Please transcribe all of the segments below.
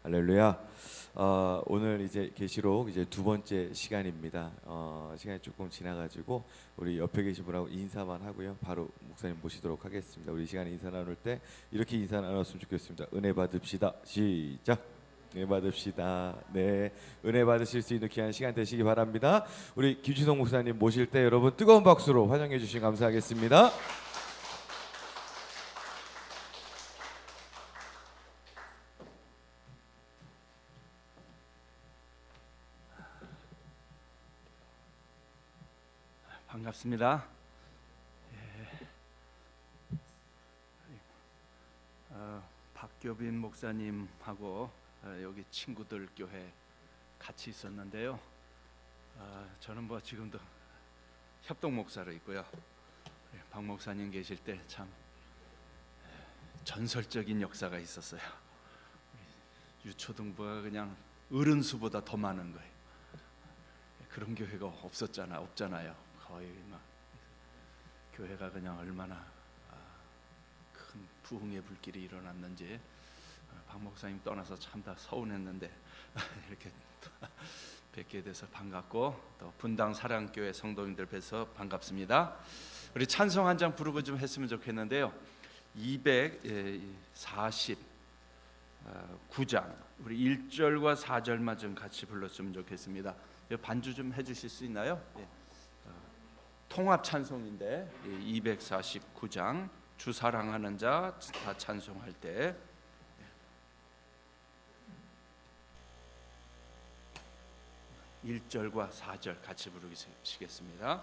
할렐루야. 오늘 이제 계시록 이제 두 번째 시간입니다. 시간이 조금 지나가지고 우리 옆에 계신 분하고 인사만 하고요. 바로 목사님 모시도록 하겠습니다. 우리 시간에 인사 나눌 때 이렇게 인사 나눴으면 좋겠습니다. 은혜 받읍시다. 시작. 은혜 받읍시다. 네, 은혜 받으실 수 있는 귀한 시간 되시기 바랍니다. 우리 김주성 목사님 모실 때 여러분 뜨거운 박수로 환영해 주시면 감사하겠습니다. 반갑습니다. 박교빈 목사님하고 여기 친구들 교회 같이 있었는데요. 저는 뭐 지금도 협동 목사로 있고요. 박 목사님 계실 때 참 전설적인 역사가 있었어요. 유초등부가 그냥 어른수보다 더 많은 거예요. 그런 교회가 없잖아요. 거의 막 교회가 그냥 얼마나 큰 부흥의 불길이 일어났는지 박 목사님 떠나서 참 다 서운했는데 이렇게 뵙게 돼서 반갑고 또 분당 사랑교회 성도님들 뵈서 반갑습니다. 우리 찬송 한 장 부르고 좀 했으면 좋겠는데요. 249장 우리 1절과 4절만 좀 같이 불렀으면 좋겠습니다. 반주 좀 해주실 수 있나요? 통합 찬송인데 249장 주 사랑하는 자 다 찬송할 때 네. 1절과 4절 같이 부르시겠습니다.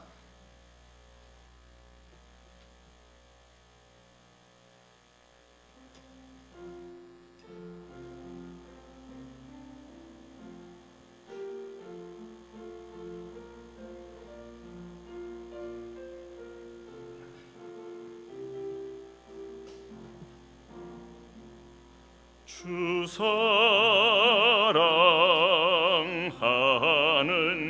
주 사랑하는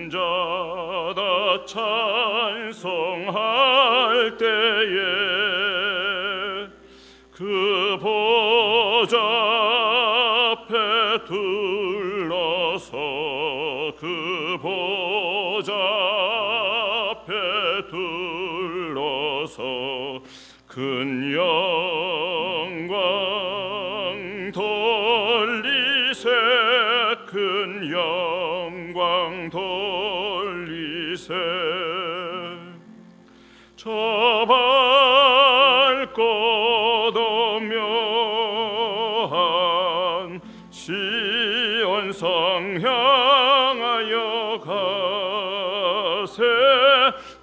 자다 찬송할 때에 그 보좌 앞에 둘러서 그 보좌 앞에 둘러서 큰 영광 돌리세 큰 영광 돌리세 저 밝고 도묘한 시온성 향하여 가세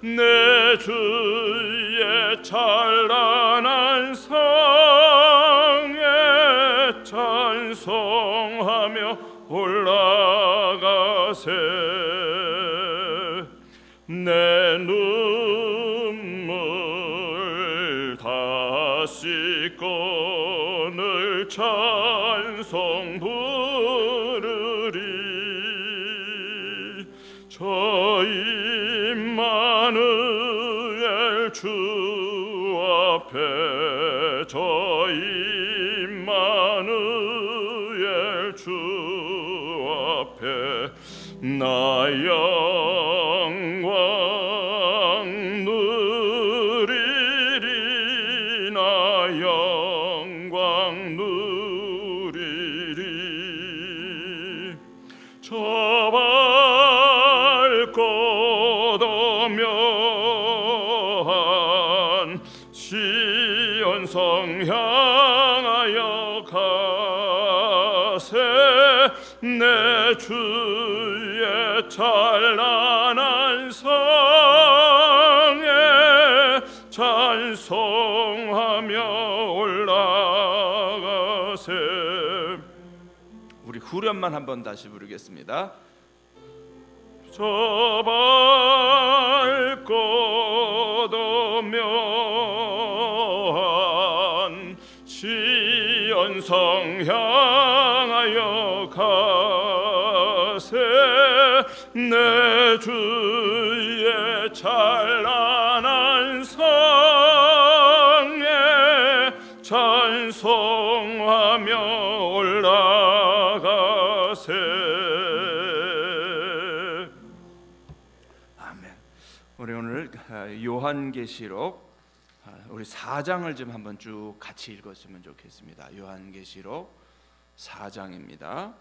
내 주의 찬란한 상에 찬송하며 올라가세 내 눈물 다 씻고 늘 찬송 부르리 저 임마누엘 주 앞에 저 임마누엘 주 앞에 나 영광 누리리 나 영광 누리리 저 밝고 도묘한 시온성 향하여 가세 내 주의 찬란한 상에 찬송하며 올라가세. 우리 후렴만 한번 다시 부르겠습니다. 저 밝고 도묘한 시온성 향하여 가세 내 주의 찬란한 상에 찬송하며 올라가 가세. 아멘. 우리 오늘 요한계시록 우리 4장을 좀 한번 쭉 같이 읽었으면 좋겠습니다. 요한계시록 4장입니다.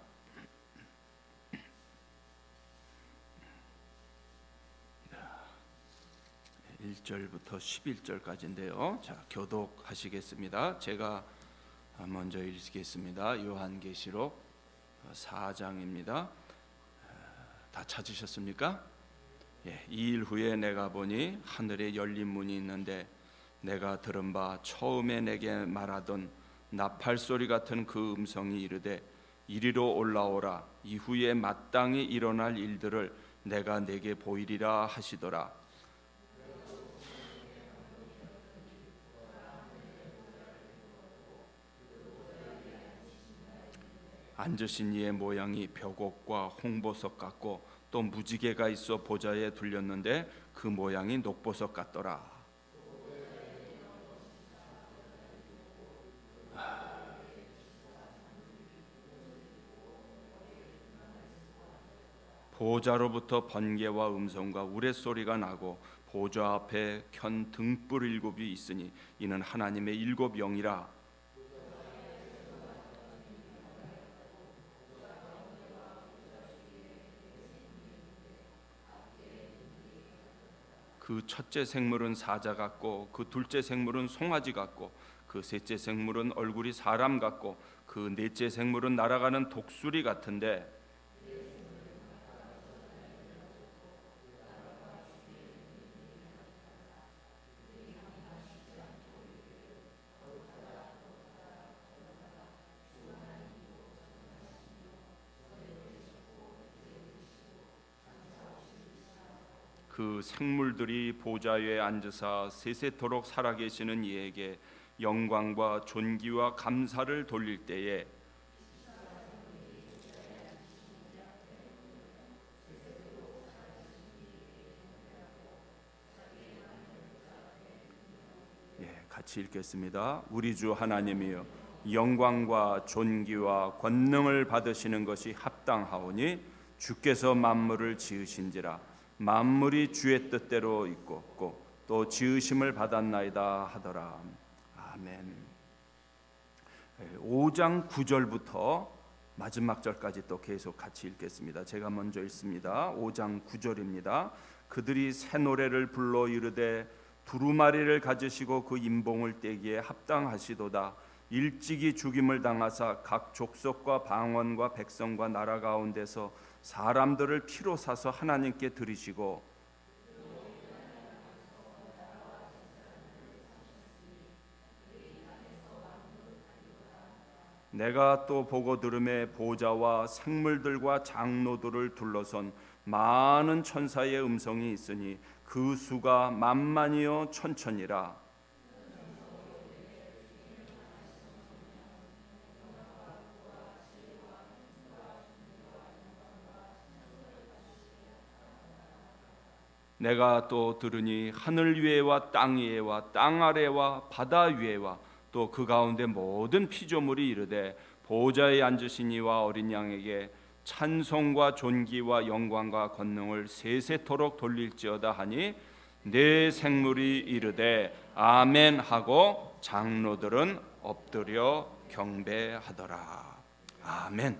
1절부터 11절까지인데요. 자, 교독하시겠습니다. 제가 먼저 읽겠습니다. 요한계시록 4장입니다. 다 찾으셨습니까? 예, 2일 후에 내가 보니 하늘에 열린 문이 있는데 내가 들은 바 처음에 내게 말하던 나팔 소리 같은 그 음성이 이르되 이리로 올라오라. 이후에 마땅히 일어날 일들을 내가 내게 보이리라 하시더라. 앉으신 이의 모양이 벽옥과 홍보석 같고 또 무지개가 있어 보좌에 둘렸는데 그 모양이 녹보석 같더라. 보좌로부터 번개와 음성과 우레소리가 나고 보좌 앞에 켠 등불 7이 있으니 이는 하나님의 7 영이라. 그 첫째 생물은 사자 같고 그 둘째 생물은 송아지 같고 그 셋째 생물은 얼굴이 사람 같고 그 넷째 생물은 날아가는 독수리 같은데 그 생물들이 보좌 위에 앉으사 세세토록 살아계시는 이에게 영광과 존귀와 감사를 돌릴 때에 같이 읽겠습니다. 우리 주 하나님이여 영광과 존귀와 권능을 받으시는 것이 합당하오니 주께서 만물을 지으신지라 만물이 주의 뜻대로 있고 또 지으심을 받았나이다 하더라. 아멘. 5장 9절부터 마지막 절까지 또 계속 같이 읽겠습니다. 제가 먼저 읽습니다. 5장 9절입니다. 그들이 새 노래를 불러 이르되 두루마리를 가지시고 그 인봉을 떼기에 합당하시도다. 일찍이 죽임을 당하사 각 족속과 방언과 백성과 나라 가운데서 사람들을 피로 사서 하나님께 드리시고 내가 또 보고 들음에 보좌와 생물들과 장로들을 둘러선 많은 천사의 음성이 있으니 그 수가 만만이요 천천이라. 내가 또 들으니 하늘 위에와 땅 위에와 땅 아래와 바다 위에와 또 그 가운데 모든 피조물이 이르되 보좌에 앉으신 이와 어린 양에게 찬송과 존귀와 영광과 권능을 세세토록 돌릴지어다 하니 네 생물이 이르되 아멘 하고 장로들은 엎드려 경배하더라. 아멘.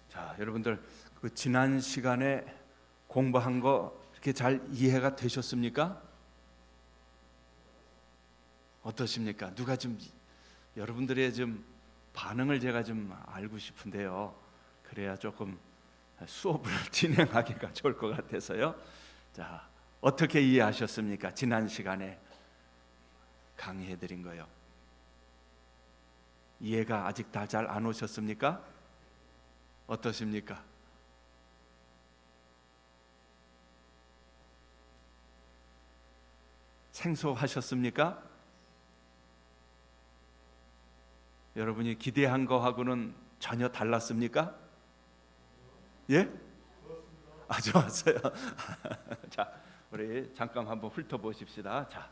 자, 여러분들 그 지난 시간에 공부한 거 이렇게 잘 이해가 되셨습니까? 어떠십니까? 누가 좀 여러분들의 좀 반응을 제가 좀 알고 싶은데요. 그래야 조금 수업을 진행하기가 좋을 것 같아서요. 자, 어떻게 이해하셨습니까? 지난 시간에 강의해 드린 거요. 이해가 아직 다 잘 안 오셨습니까? 어떠십니까? 생소하셨습니까? 여러분이 기대한 거하고는 전혀 달랐습니까? 예? 아, 좋았어요. 자, 우리 잠깐 한번 훑어보십시다. 자,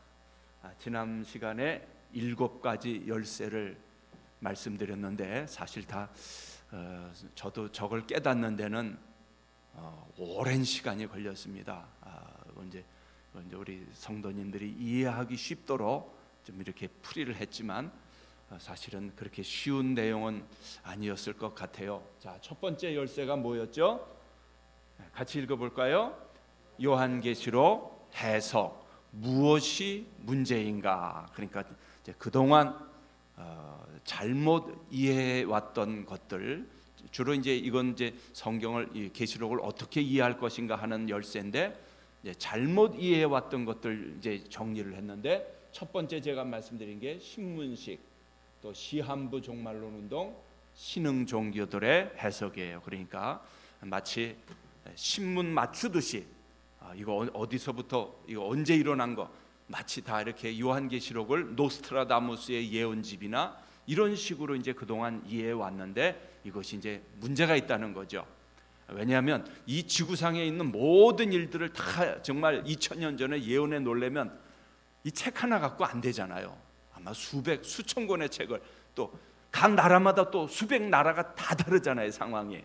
지난 시간에 7가지 열쇠를 말씀드렸는데 사실 다 저도 저걸 깨닫는 데는 오랜 시간이 걸렸습니다. 이제 우리 성도님들이 이해하기 쉽도록 좀 이렇게 풀이를 했지만 사실은 그렇게 쉬운 내용은 아니었을 것 같아요. 자, 첫 번째 열쇠가 뭐였죠? 같이 읽어볼까요? 요한계시록 해석. 무엇이 문제인가? 그러니까 이제 그동안 잘못 이해해왔던 것들, 주로 이제 이건 이제 성경을, 이 계시록을 어떻게 이해할 것인가 하는 열쇠인데, 이제 잘못 이해해왔던 것들 이제 정리를 했는데, 첫 번째 제가 말씀드린 게 신문식, 또 시한부 종말론 운동, 신흥 종교들의 해석이에요. 그러니까 마치 신문 맞추듯이 이거 어디서부터, 이거 언제 일어난 거, 마치 다 이렇게 요한계시록을 노스트라다무스의 예언집이나 이런 식으로 이제 그동안 이해해 왔는데, 이것이 이제 문제가 있다는 거죠. 왜냐하면 이 지구상에 있는 모든 일들을 다 정말 2000년 전에 예언해 놓으려면 이 책 하나 갖고 안 되잖아요. 아마 수천 권의 책을, 또 각 나라마다 또 수백 나라가 다 다르잖아요, 상황이.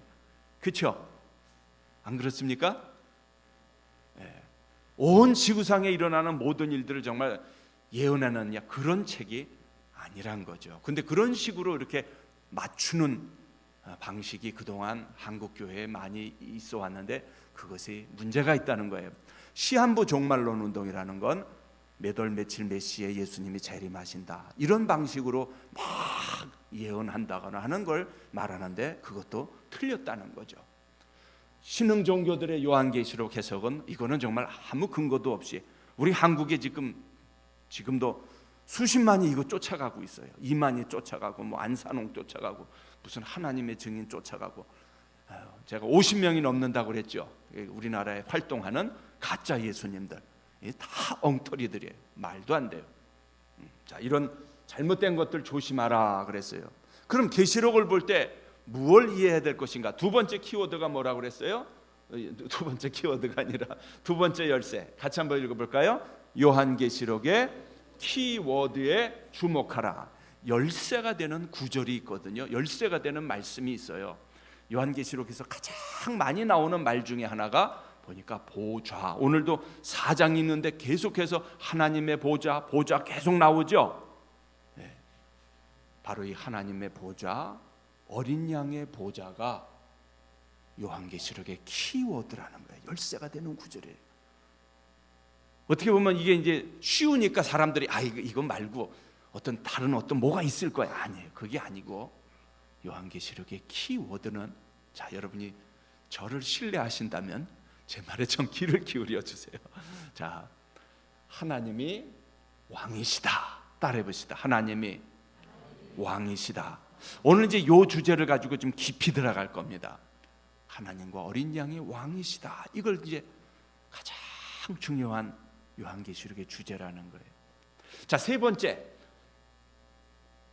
그렇죠? 안 그렇습니까? 온 지구상에 일어나는 모든 일들을 정말 예언하는 그런 책이 아니란 거죠. 근데 그런 식으로 이렇게 맞추는 방식이 그동안 한국 교회에 많이 있어 왔는데, 그것이 문제가 있다는 거예요. 시한부 종말론 운동이라는 건 몇 월 며칠 몇 시에 예수님이 재림하신다, 이런 방식으로 막 예언한다거나 하는 걸 말하는데, 그것도 틀렸다는 거죠. 신흥 종교들의 요한계시록 해석은 이거는 정말 아무 근거도 없이, 우리 한국에 지금도 수십만이 이거 쫓아가고 있어요. 이만희 쫓아가고, 뭐 안산홍 쫓아가고, 무슨 하나님의 증인 쫓아가고. 제가 50명이 넘는다고 그랬죠. 우리나라에 활동하는 가짜 예수님들, 다 엉터리들이에요. 말도 안 돼요. 자, 이런 잘못된 것들 조심하라 그랬어요. 그럼 계시록을 볼 때 무엇을 이해해야 될 것인가? 두 번째 키워드가 뭐라고 그랬어요? 두 번째 키워드가 아니라 두 번째 열쇠, 같이 한번 읽어볼까요? 요한계시록의 키워드에 주목하라. 열쇠가 되는 구절이 있거든요. 열쇠가 되는 말씀이 있어요. 요한계시록에서 가장 많이 나오는 말 중에 하나가 보니까 보좌. 오늘도 4장이 있는데 계속해서 하나님의 보좌 계속 나오죠. 바로 이 하나님의 보좌, 어린 양의 보좌가 요한계시록의 키워드라는 거예요. 열쇠가 되는 구절이에요. 어떻게 보면 이게 이제 쉬우니까 사람들이 이거 말고 다른 뭐가 있을 거야. 아니에요. 그게 아니고, 요한계시록의 키워드는, 자, 여러분이 저를 신뢰하신다면 제 말에 좀 귀를 기울여 주세요. 자, 하나님이 왕이시다. 따라해 봅시다. 하나님이 왕이시다. 오늘 이제 이 주제를 가지고 좀 깊이 들어갈 겁니다. 하나님과 어린 양이 왕이시다. 이걸 이제 가장 중요한 요한계시록의 주제라는 거예요. 자, 세 번째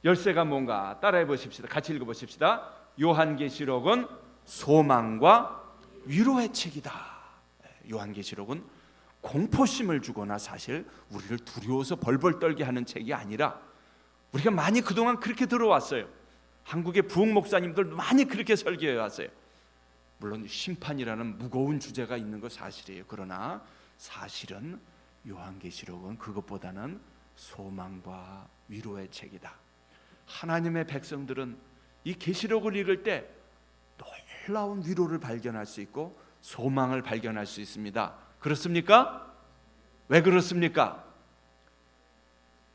열쇠가 뭔가 따라해 보십시다. 같이 읽어 보십시다. 요한계시록은 소망과 위로의 책이다. 요한계시록은 공포심을 주거나 사실 우리를 두려워서 벌벌 떨게 하는 책이 아니라, 우리가 많이 그동안 그렇게 들어왔어요. 한국의 부흥 목사님들 많이 그렇게 설교해 왔어요. 물론 심판이라는 무거운 주제가 있는 거 사실이에요. 그러나 사실은 요한계시록은 그것보다는 소망과 위로의 책이다. 하나님의 백성들은 이 계시록을 읽을 때 놀라운 위로를 발견할 수 있고 소망을 발견할 수 있습니다. 그렇습니까? 왜 그렇습니까?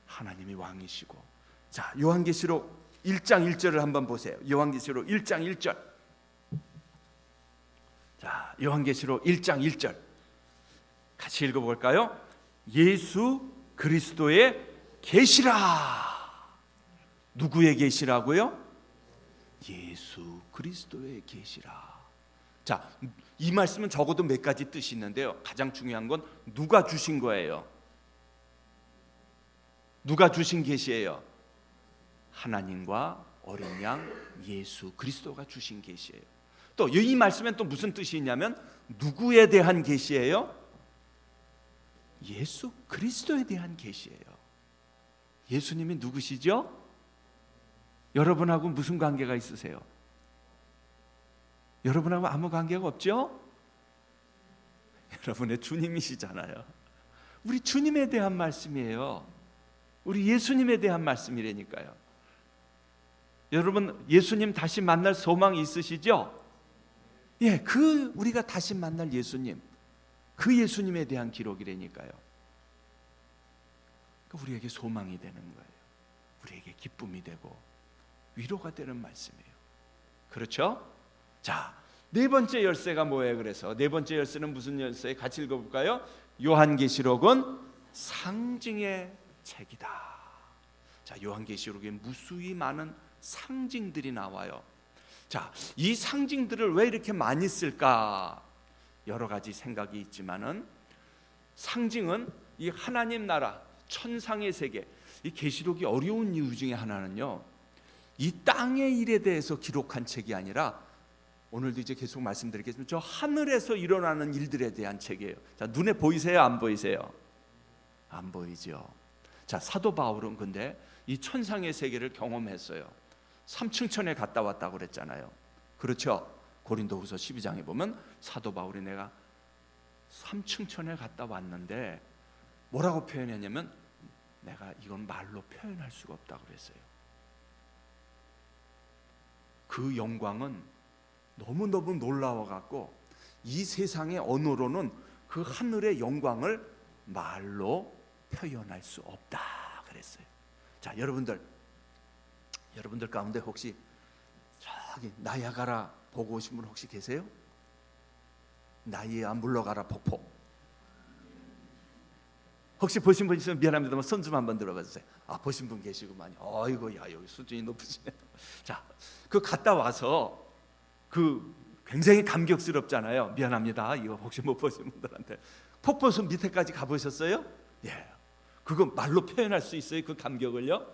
하나님이 왕이시고. 자, 요한계시록 1장 1절을 한번 보세요. 요한계시록 1장 1절. 자, 요한계시록 1장 1절 같이 읽어볼까요? 예수 그리스도의 계시라. 누구의 계시라고요? 예수 그리스도의 계시라. 자, 이 말씀은 적어도 몇 가지 뜻이 있는데요. 가장 중요한 건 누가 주신 거예요? 누가 주신 계시예요? 하나님과 어린 양 예수 그리스도가 주신 계시예요. 또 이 말씀엔 또 무슨 뜻이 있냐면 누구에 대한 계시예요? 예수 그리스도에 대한 계시예요. 예수님이 누구시죠? 여러분하고 무슨 관계가 있으세요? 여러분하고 아무 관계가 없죠? 여러분의 주님이시잖아요. 우리 주님에 대한 말씀이에요. 우리 예수님에 대한 말씀이라니까요. 여러분, 예수님 다시 만날 소망이 있으시죠? 예, 우리가 다시 만날 예수님, 그 예수님에 대한 기록이라니까요. 우리에게 소망이 되는 거예요. 우리에게 기쁨이 되고 위로가 되는 말씀이에요. 그렇죠? 자, 네 번째 열쇠가 뭐예요? 그래서 네 번째 열쇠는 무슨 열쇠? 같이 읽어볼까요? 요한계시록은 상징의 책이다. 자, 요한계시록에 무수히 많은 상징들이 나와요. 자, 이 상징들을 왜 이렇게 많이 쓸까? 여러 가지 생각이 있지만은, 상징은 이 하나님 나라, 천상의 세계, 이 계시록이 어려운 이유 중에 하나는요, 이 땅의 일에 대해서 기록한 책이 아니라, 오늘도 이제 계속 말씀드리겠지만 저 하늘에서 일어나는 일들에 대한 책이에요. 자, 눈에 보이세요? 안 보이세요? 안 보이죠. 자, 사도 바울은 근데 이 천상의 세계를 경험했어요. 삼층천에 갔다 왔다고 그랬잖아요. 그렇죠? 고린도후서 12장에 보면 사도 바울이 내가 삼층천에 갔다 왔는데 뭐라고 표현했냐면, 내가 이건 말로 표현할 수가 없다고 그랬어요. 그 영광은 너무너무 놀라워갖고 이 세상의 언어로는 그 하늘의 영광을 말로 표현할 수 없다 그랬어요. 자, 여러분들 가운데 혹시 저기 나야가라 보고 오신 분 혹시 계세요? 나이아 물러가라 폭포 혹시 보신 분 있으면 미안합니다만 손 좀 한번 들어봐 주세요. 아, 보신 분 계시구만요. 어이구, 야, 여기 수준이 높으시네요. 자, 그 갔다 와서 그 굉장히 감격스럽잖아요. 미안합니다, 이거 혹시 못 보신 분들한테. 폭포수 밑에까지 가보셨어요? 예. 그거 말로 표현할 수 있어요? 그 감격을요?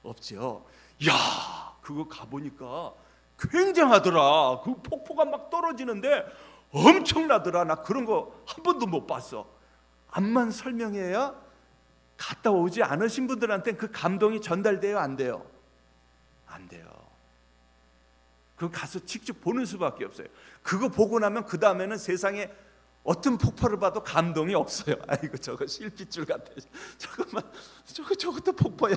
없죠. 야, 그거 가보니까 굉장하더라. 그 폭포가 막 떨어지는데 엄청나더라. 나 그런 거 한 번도 못 봤어. 암만 설명해야 갔다 오지 않으신 분들한테는 그 감동이 전달돼요? 안 돼요? 안 돼요. 그거 가서 직접 보는 수밖에 없어요. 그거 보고 나면 그 다음에는 세상에 어떤 폭포를 봐도 감동이 없어요. 아이고, 저거 실핏줄 같아. 잠깐만, 저것도 폭포야.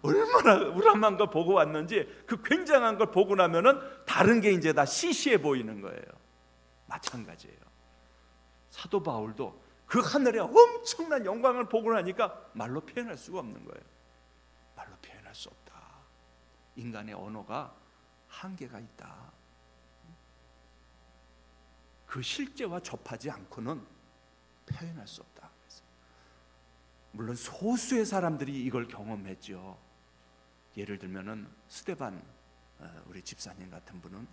얼마나 우람한 걸 보고 왔는지, 그 굉장한 걸 보고 나면은 다른 게 이제 다 시시해 보이는 거예요. 마찬가지예요. 사도 바울도 그 하늘의 엄청난 영광을 보고 나니까 말로 표현할 수가 없는 거예요. 말로 표현할 수 없다. 인간의 언어가 한계가 있다. 그 실제와 접하지 않고는 표현할 수 없다. 물론 소수의 사람들이 이걸 경험했죠. 예를 들면은 스데반 우리 집사님 같은 분은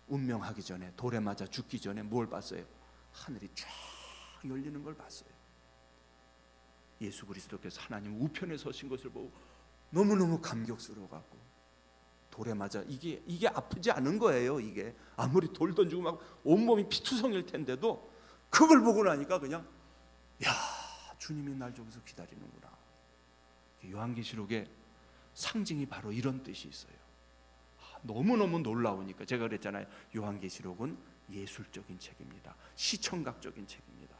운명하기 전에, 돌에 맞아 죽기 전에 뭘 봤어요? 하늘이 쫙 열리는 걸 봤어요. 예수 그리스도께서 하나님 우편에 서신 것을 보고 너무너무 감격스러워 갖고 돌에 맞아, 이게 아프지 않은 거예요. 이게 아무리 돌 던지고 막 온몸이 피투성일 텐데도 그걸 보고 나니까 그냥, 야, 주님이 날 저기서 기다리는구나. 요한계시록의 상징이 바로 이런 뜻이 있어요. 너무너무 놀라우니까. 제가 그랬잖아요. 요한계시록은 예술적인 책입니다. 시청각적인 책입니다.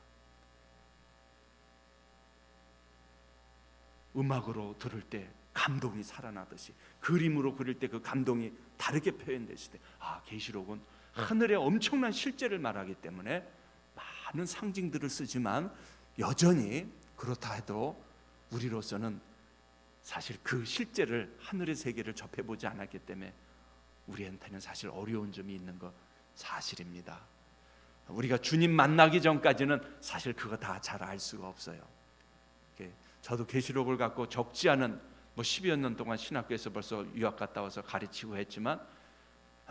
음악으로 들을 때 감동이 살아나듯이, 그림으로 그릴 때 그 감동이 다르게 표현됐을 때, 계시록은 하늘의 엄청난 실제를 말하기 때문에 많은 상징들을 쓰지만 여전히 그렇다 해도 우리로서는 사실 그 실제를, 하늘의 세계를 접해보지 않았기 때문에 우리한테는 사실 어려운 점이 있는 거 사실입니다. 우리가 주님 만나기 전까지는 사실 그거 다 잘 알 수가 없어요. 저도 계시록을 갖고 적지 않은 10여 년 동안 신학교에서 벌써 유학 갔다 와서 가르치고 했지만,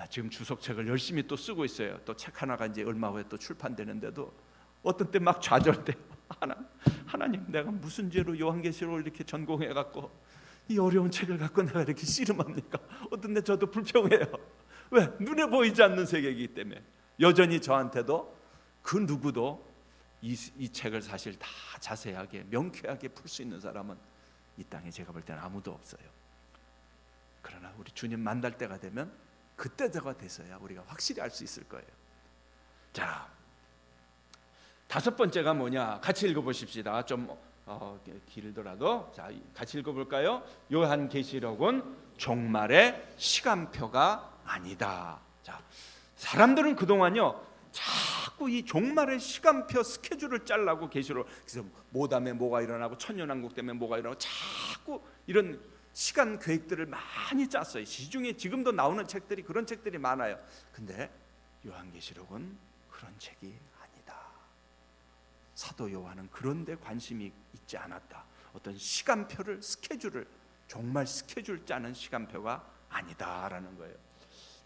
지금 주석책을 열심히 또 쓰고 있어요. 또 책 하나가 이제 얼마 후에 또 출판되는데도 어떤 때 막 좌절돼요. 하나님, 내가 무슨 죄로 요한계시록을 이렇게 전공해 갖고 이 어려운 책을 갖고 내가 이렇게 씨름합니까? 어떤 때 저도 불평해요. 왜? 눈에 보이지 않는 세계이기 때문에. 여전히 저한테도 그 누구도 이 책을 사실 다 자세하게 명쾌하게 풀 수 있는 사람은 이 땅에 제가 볼 때는 아무도 없어요. 그러나 우리 주님 만날 때가 되면 그때가 돼서야 우리가 확실히 알 수 있을 거예요. 자, 다섯 번째가 뭐냐? 같이 읽어보십시다. 좀 길더라도 자, 같이 읽어볼까요? 요한계시록은 종말의 시간표가 아니다. 자, 사람들은 그동안요 자꾸 이 종말의 시간표 스케줄을 짜려고 계시록, 그래서 모담에 뭐가 일어나고 천년왕국 때문에 뭐가 일어나고 자꾸 이런 시간 계획들을 많이 짰어요. 시중에 지금도 나오는 책들이 그런 책들이 많아요. 근데 요한계시록은 그런 책이 아니다. 사도 요한은 그런 데 관심이 있지 않았다. 어떤 시간표를, 스케줄을, 종말 스케줄 짜는 시간표가 아니다라는 거예요.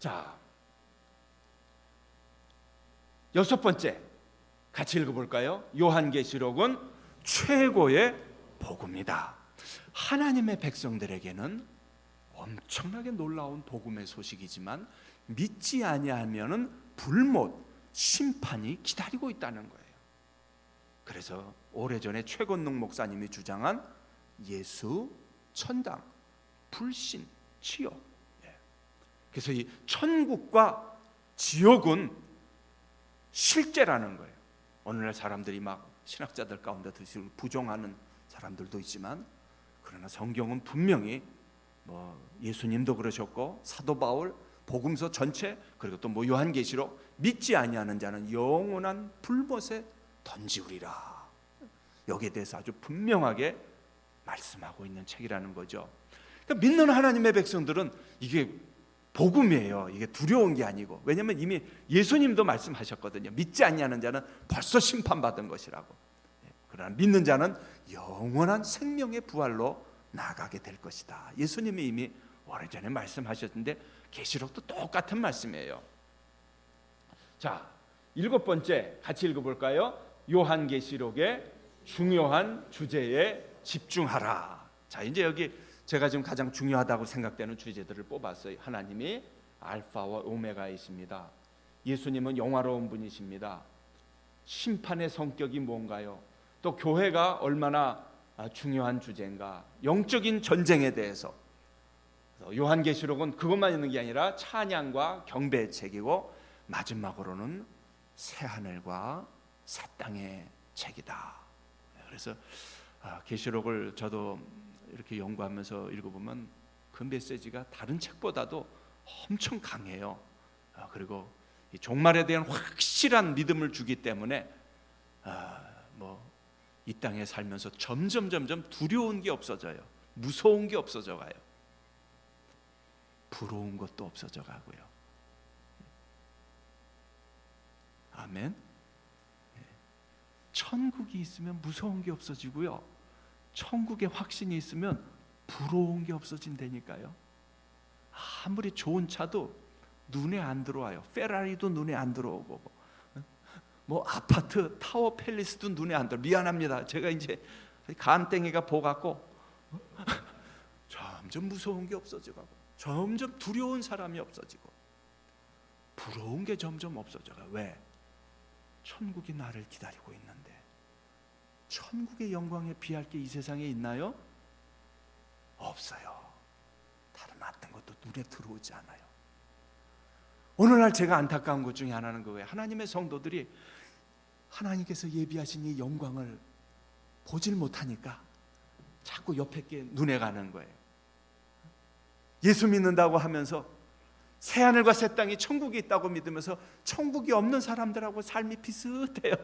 자, 여섯 번째 같이 읽어볼까요? 요한계시록은 최고의 복음이다. 하나님의 백성들에게는 엄청나게 놀라운 복음의 소식이지만 믿지 아니하면은 불못, 심판이 기다리고 있다는 거예요. 그래서 오래전에 최건능 목사님이 주장한 예수, 천당, 불신, 지옥. 그래서 이 천국과 지옥은 실제라는 거예요. 오늘날 사람들이 막 신학자들 가운데 부정하는 사람들도 있지만, 그러나 성경은 분명히 뭐 예수님도 그러셨고 사도 바울, 복음서 전체, 그리고 또 뭐 요한계시록, 믿지 아니하는 자는 영원한 불못에 던지우리라. 여기에 대해서 아주 분명하게 말씀하고 있는 책이라는 거죠. 그러니까 믿는 하나님의 백성들은 이게 복음이에요. 이게 두려운 게 아니고, 왜냐하면 이미 예수님도 말씀하셨거든요. 믿지 아니하는 자는 벌써 심판받은 것이라고. 그러나 믿는 자는 영원한 생명의 부활로 나가게 될 것이다. 예수님이 이미 오래전에 말씀하셨는데 계시록도 똑같은 말씀이에요. 자, 일곱 번째 같이 읽어볼까요? 요한계시록의 중요한 주제에 집중하라. 자, 이제 여기 제가 지금 가장 중요하다고 생각되는 주제들을 뽑았어요. 하나님이 알파와 오메가이십니다. 예수님은 영화로운 분이십니다. 심판의 성격이 뭔가요? 또 교회가 얼마나 중요한 주제인가? 영적인 전쟁에 대해서 요한계시록은 그것만 있는 게 아니라 찬양과 경배의 책이고, 마지막으로는 새하늘과 새 땅의 책이다. 그래서 계시록을 저도 이렇게 연구하면서 읽어보면 그 메시지가 다른 책보다도 엄청 강해요. 그리고 이 종말에 대한 확실한 믿음을 주기 때문에 이 땅에 살면서 점점 두려운 게 없어져요. 무서운 게 없어져 가요. 부러운 것도 없어져 가고요. 아멘. 천국이 있으면 무서운 게 없어지고요, 천국의 확신이 있으면 부러운 게 없어진다니까요. 아무리 좋은 차도 눈에 안 들어와요. 페라리도 눈에 안 들어오고, 뭐 아파트 타워 팰리스도 눈에 안 들어. 미안합니다. 제가 이제 감땡이가 보갖고 점점 무서운 게 없어지고, 점점 두려운 사람이 없어지고, 부러운 게 점점 없어져가. 왜? 천국이 나를 기다리고 있는데. 천국의 영광에 비할 게 이 세상에 있나요? 없어요. 다른 어떤 것도 눈에 들어오지 않아요. 오늘날 제가 안타까운 것 중에 하나는 그거예요. 하나님의 성도들이 하나님께서 예비하신 이 영광을 보질 못하니까 자꾸 옆에 게 눈에 가는 거예요. 예수 믿는다고 하면서 새하늘과 새 땅이 천국이 있다고 믿으면서 천국이 없는 사람들하고 삶이 비슷해요.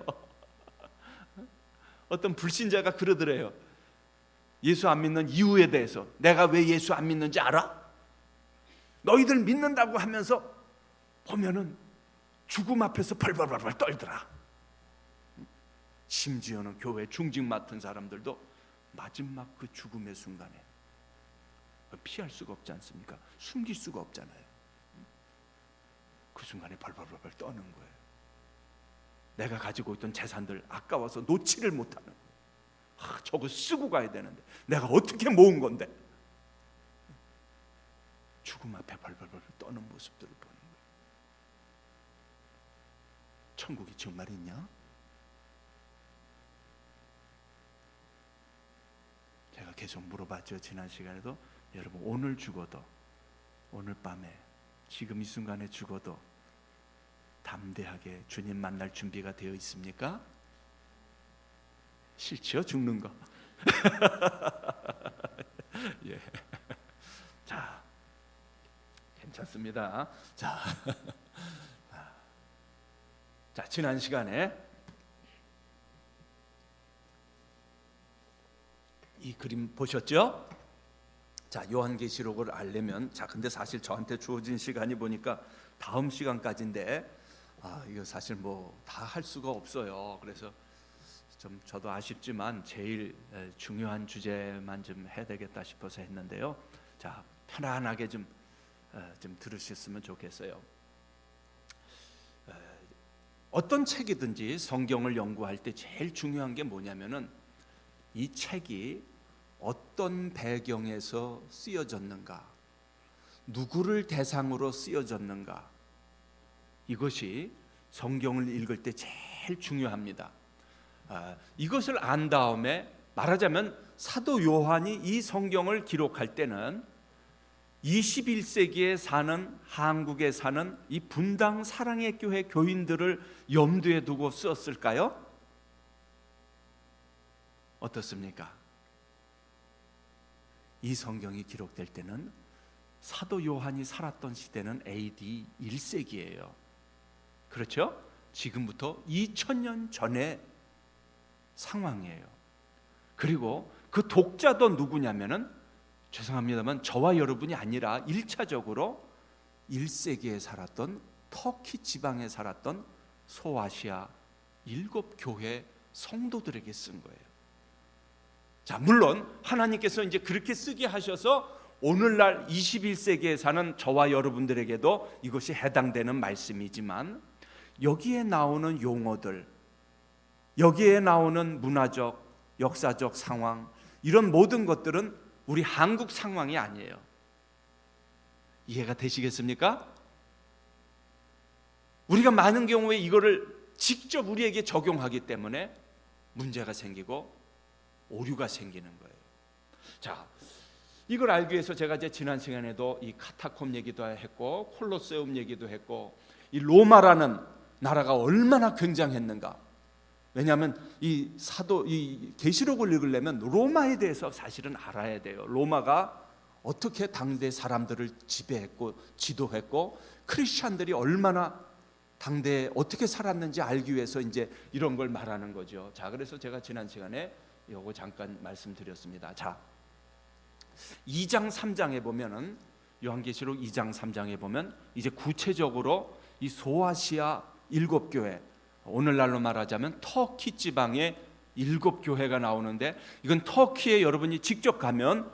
어떤 불신자가 그러더래요. 예수 안 믿는 이유에 대해서, 내가 왜 예수 안 믿는지 알아? 너희들 믿는다고 하면서 보면은 죽음 앞에서 벌벌벌 떨더라. 심지어는 교회 중직 맡은 사람들도 마지막 그 죽음의 순간에 피할 수가 없지 않습니까? 숨길 수가 없잖아요. 그 순간에 벌벌벌 떠는 거예요. 내가 가지고 있던 재산들 아까워서 놓지를 못하는 거예요. 저거 쓰고 가야 되는데 내가 어떻게 모은 건데. 죽음 앞에 벌벌벌 떠는 모습들을 보는 거예요. 천국이 정말 있냐? 제가 계속 물어봤죠. 지난 시간에도. 여러분, 오늘 죽어도, 오늘 밤에 지금 이 순간에 죽어도 담대하게 주님 만날 준비가 되어 있습니까? 싫죠, 죽는 거. 예. 자, 괜찮습니다. 자, 자, 지난 시간에 이 그림 보셨죠? 자, 요한계시록을 알려면, 자, 근데 사실 저한테 주어진 시간이 보니까 다음 시간까지인데, 이거 사실 뭐 다 할 수가 없어요. 그래서 좀 저도 아쉽지만 제일 중요한 주제만 좀 해야 되겠다 싶어서 했는데요. 자, 편안하게 좀 들으셨으면 좋겠어요. 어떤 책이든지 성경을 연구할 때 제일 중요한 게 뭐냐면은 이 책이 어떤 배경에서 쓰여졌는가, 누구를 대상으로 쓰여졌는가, 이것이 성경을 읽을 때 제일 중요합니다. 이것을 안 다음에 말하자면 사도 요한이 이 성경을 기록할 때는 21세기에 사는, 한국에 사는 이 분당 사랑의 교회 교인들을 염두에 두고 썼을까요? 어떻습니까? 이 성경이 기록될 때는 사도 요한이 살았던 시대는 AD 1세기예요. 그렇죠? 지금부터 2000년 전의 상황이에요. 그리고 그 독자도 누구냐면은, 죄송합니다만 저와 여러분이 아니라 1차적으로 1세기에 살았던 터키 지방에 살았던 소아시아 7교회 성도들에게 쓴 거예요. 자, 물론 하나님께서 이제 그렇게 쓰게 하셔서 오늘날 21세기에 사는 저와 여러분들에게도 이것이 해당되는 말씀이지만, 여기에 나오는 용어들, 여기에 나오는 문화적, 역사적 상황, 이런 모든 것들은 우리 한국 상황이 아니에요. 이해가 되시겠습니까? 우리가 많은 경우에 이거를 직접 우리에게 적용하기 때문에 문제가 생기고 오류가 생기는 거예요. 자, 이걸 알기 위해서 제가 이제 지난 시간에도 이 카타콤 얘기도 했고 콜로세움 얘기도 했고, 이 로마라는 나라가 얼마나 굉장했는가. 왜냐하면 이 계시록을 읽으려면 로마에 대해서 사실은 알아야 돼요. 로마가 어떻게 당대 사람들을 지배했고 지도했고, 크리스찬들이 얼마나 당대에 어떻게 살았는지 알기 위해서 이제 이런 걸 말하는 거죠. 자, 그래서 제가 지난 시간에 요거 잠깐 말씀드렸습니다. 자, 2장 3장에 보면은, 요한계시록 2장 3장에 보면 이제 구체적으로 이 소아시아 7교회, 오늘날로 말하자면 터키 지방의 7교회가 나오는데, 이건 터키에 여러분이 직접 가면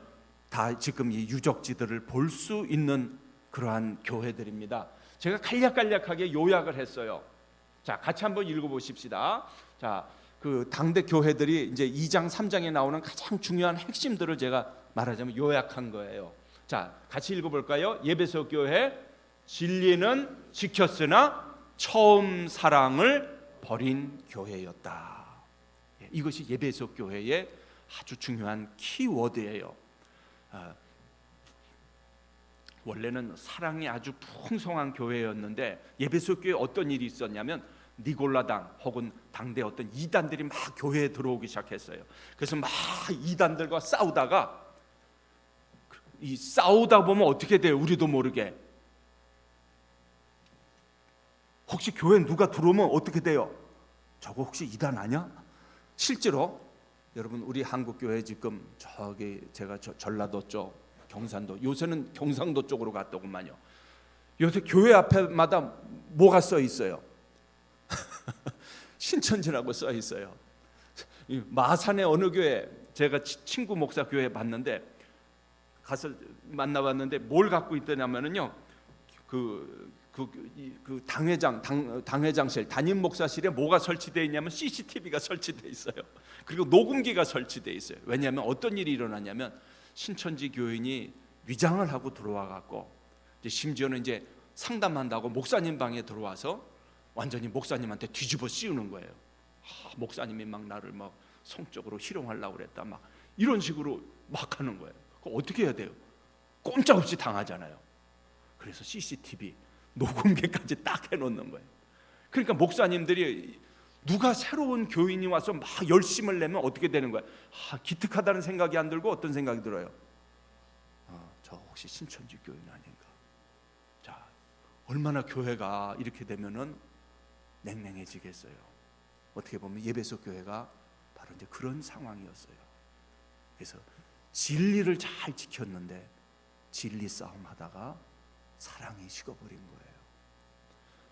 다 지금 이 유적지들을 볼 수 있는 그러한 교회들입니다. 제가 간략간략하게 요약을 했어요. 자, 같이 한번 읽어보십시다. 자, 그 당대 교회들이 이제 2장 3장에 나오는 가장 중요한 핵심들을 제가 말하자면 요약한 거예요. 자, 같이 읽어볼까요? 예배소 교회, 진리는 지켰으나 처음 사랑을 버린 교회였다. 이것이 예배소 교회의 아주 중요한 키워드예요. 원래는 사랑이 아주 풍성한 교회였는데, 예배소 교회에 어떤 일이 있었냐면, 니골라당 혹은 당대 어떤 이단들이 막 교회에 들어오기 시작했어요. 그래서 막 이단들과 싸우다가, 이 싸우다 보면 어떻게 돼요? 우리도 모르게 혹시 교회 누가 들어오면 어떻게 돼요? 저거 혹시 이단 아니야? 실제로 여러분, 우리 한국교회 지금 저기 제가 전라도 쪽, 경산도, 요새는 경상도 쪽으로 갔더구만요. 요새 교회 앞에마다 뭐가 써 있어요? 신천지라고 써 있어요. 마산의 어느 교회, 제가 친구 목사 교회 봤는데, 가서 만나봤는데 뭘 갖고 있더냐면요, 그 당회장실, 담임 목사실에 뭐가 설치되어 있냐면 CCTV가 설치되어 있어요. 그리고 녹음기가 설치되어 있어요. 왜냐하면 어떤 일이 일어나냐면, 신천지 교인이 위장을 하고 들어와 갖고, 심지어는 이제 상담한다고 목사님 방에 들어와서 완전히 목사님한테 뒤집어 씌우는 거예요. 목사님이 막 나를 막 성적으로 희롱하려고 그랬다, 막 이런 식으로 막 하는 거예요. 그럼 어떻게 해야 돼요? 꼼짝없이 당하잖아요. 그래서 CCTV 녹음기까지 딱 해놓는 거예요. 그러니까 목사님들이 누가 새로운 교인이 와서 막 열심을 내면 어떻게 되는 거예요? 기특하다는 생각이 안 들고 어떤 생각이 들어요? 저 혹시 신천지 교인 아닌가? 자, 얼마나 교회가 이렇게 되면은 냉랭해지겠어요. 어떻게 보면 예배소 교회가 바로 이제 그런 상황이었어요. 그래서 진리를 잘 지켰는데 진리 싸움 하다가 사랑이 식어버린 거예요.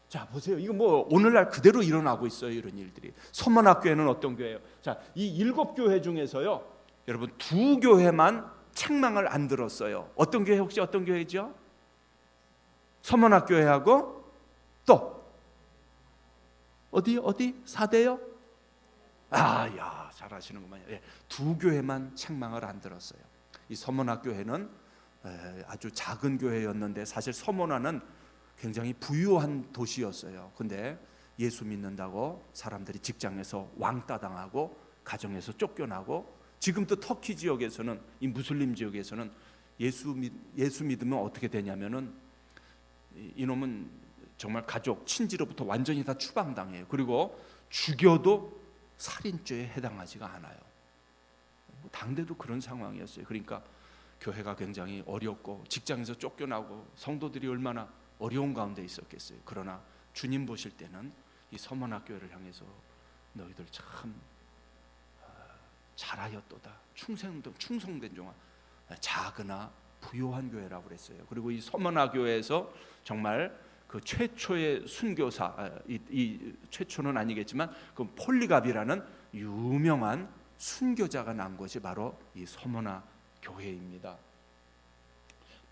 자, 보세요. 이거 뭐 오늘날 그대로 일어나고 있어요. 이런 일들이. 서문학교회는 어떤 교회예요? 자, 이 7교회 중에서요, 여러분 2교회만 책망을 안 들었어요. 어떤 교회, 혹시 어떤 교회죠? 서문학교회하고 또 어디 4대요? 야, 잘하시는구만요. 2교회만 책망을 안 들었어요. 이 서문학교회는 아주 작은 교회였는데 사실 서문화는 굉장히 부유한 도시였어요. 근데 예수 믿는다고 사람들이 직장에서 왕따 당하고 가정에서 쫓겨나고, 지금도 터키 지역에서는, 이 무슬림 지역에서는 예수 믿으면 어떻게 되냐면은 이놈은 정말 가족 친지로부터 완전히 다 추방당해요. 그리고 죽여도 살인죄에 해당하지가 않아요. 당대도 그런 상황이었어요. 그러니까 교회가 굉장히 어렵고 직장에서 쫓겨나고 성도들이 얼마나 어려운 가운데 있었겠어요. 그러나 주님 보실 때는 이 서문학교회를 향해서 너희들 참 잘하였도다, 충성된 종아, 작으나 부요한 교회라고 그랬어요. 그리고 이 서문학교회에서 정말 그 최초의 순교사, 이 최초는 아니겠지만 그 폴리갑이라는 유명한 순교자가 난 것이 바로 이 서문화 교회입니다.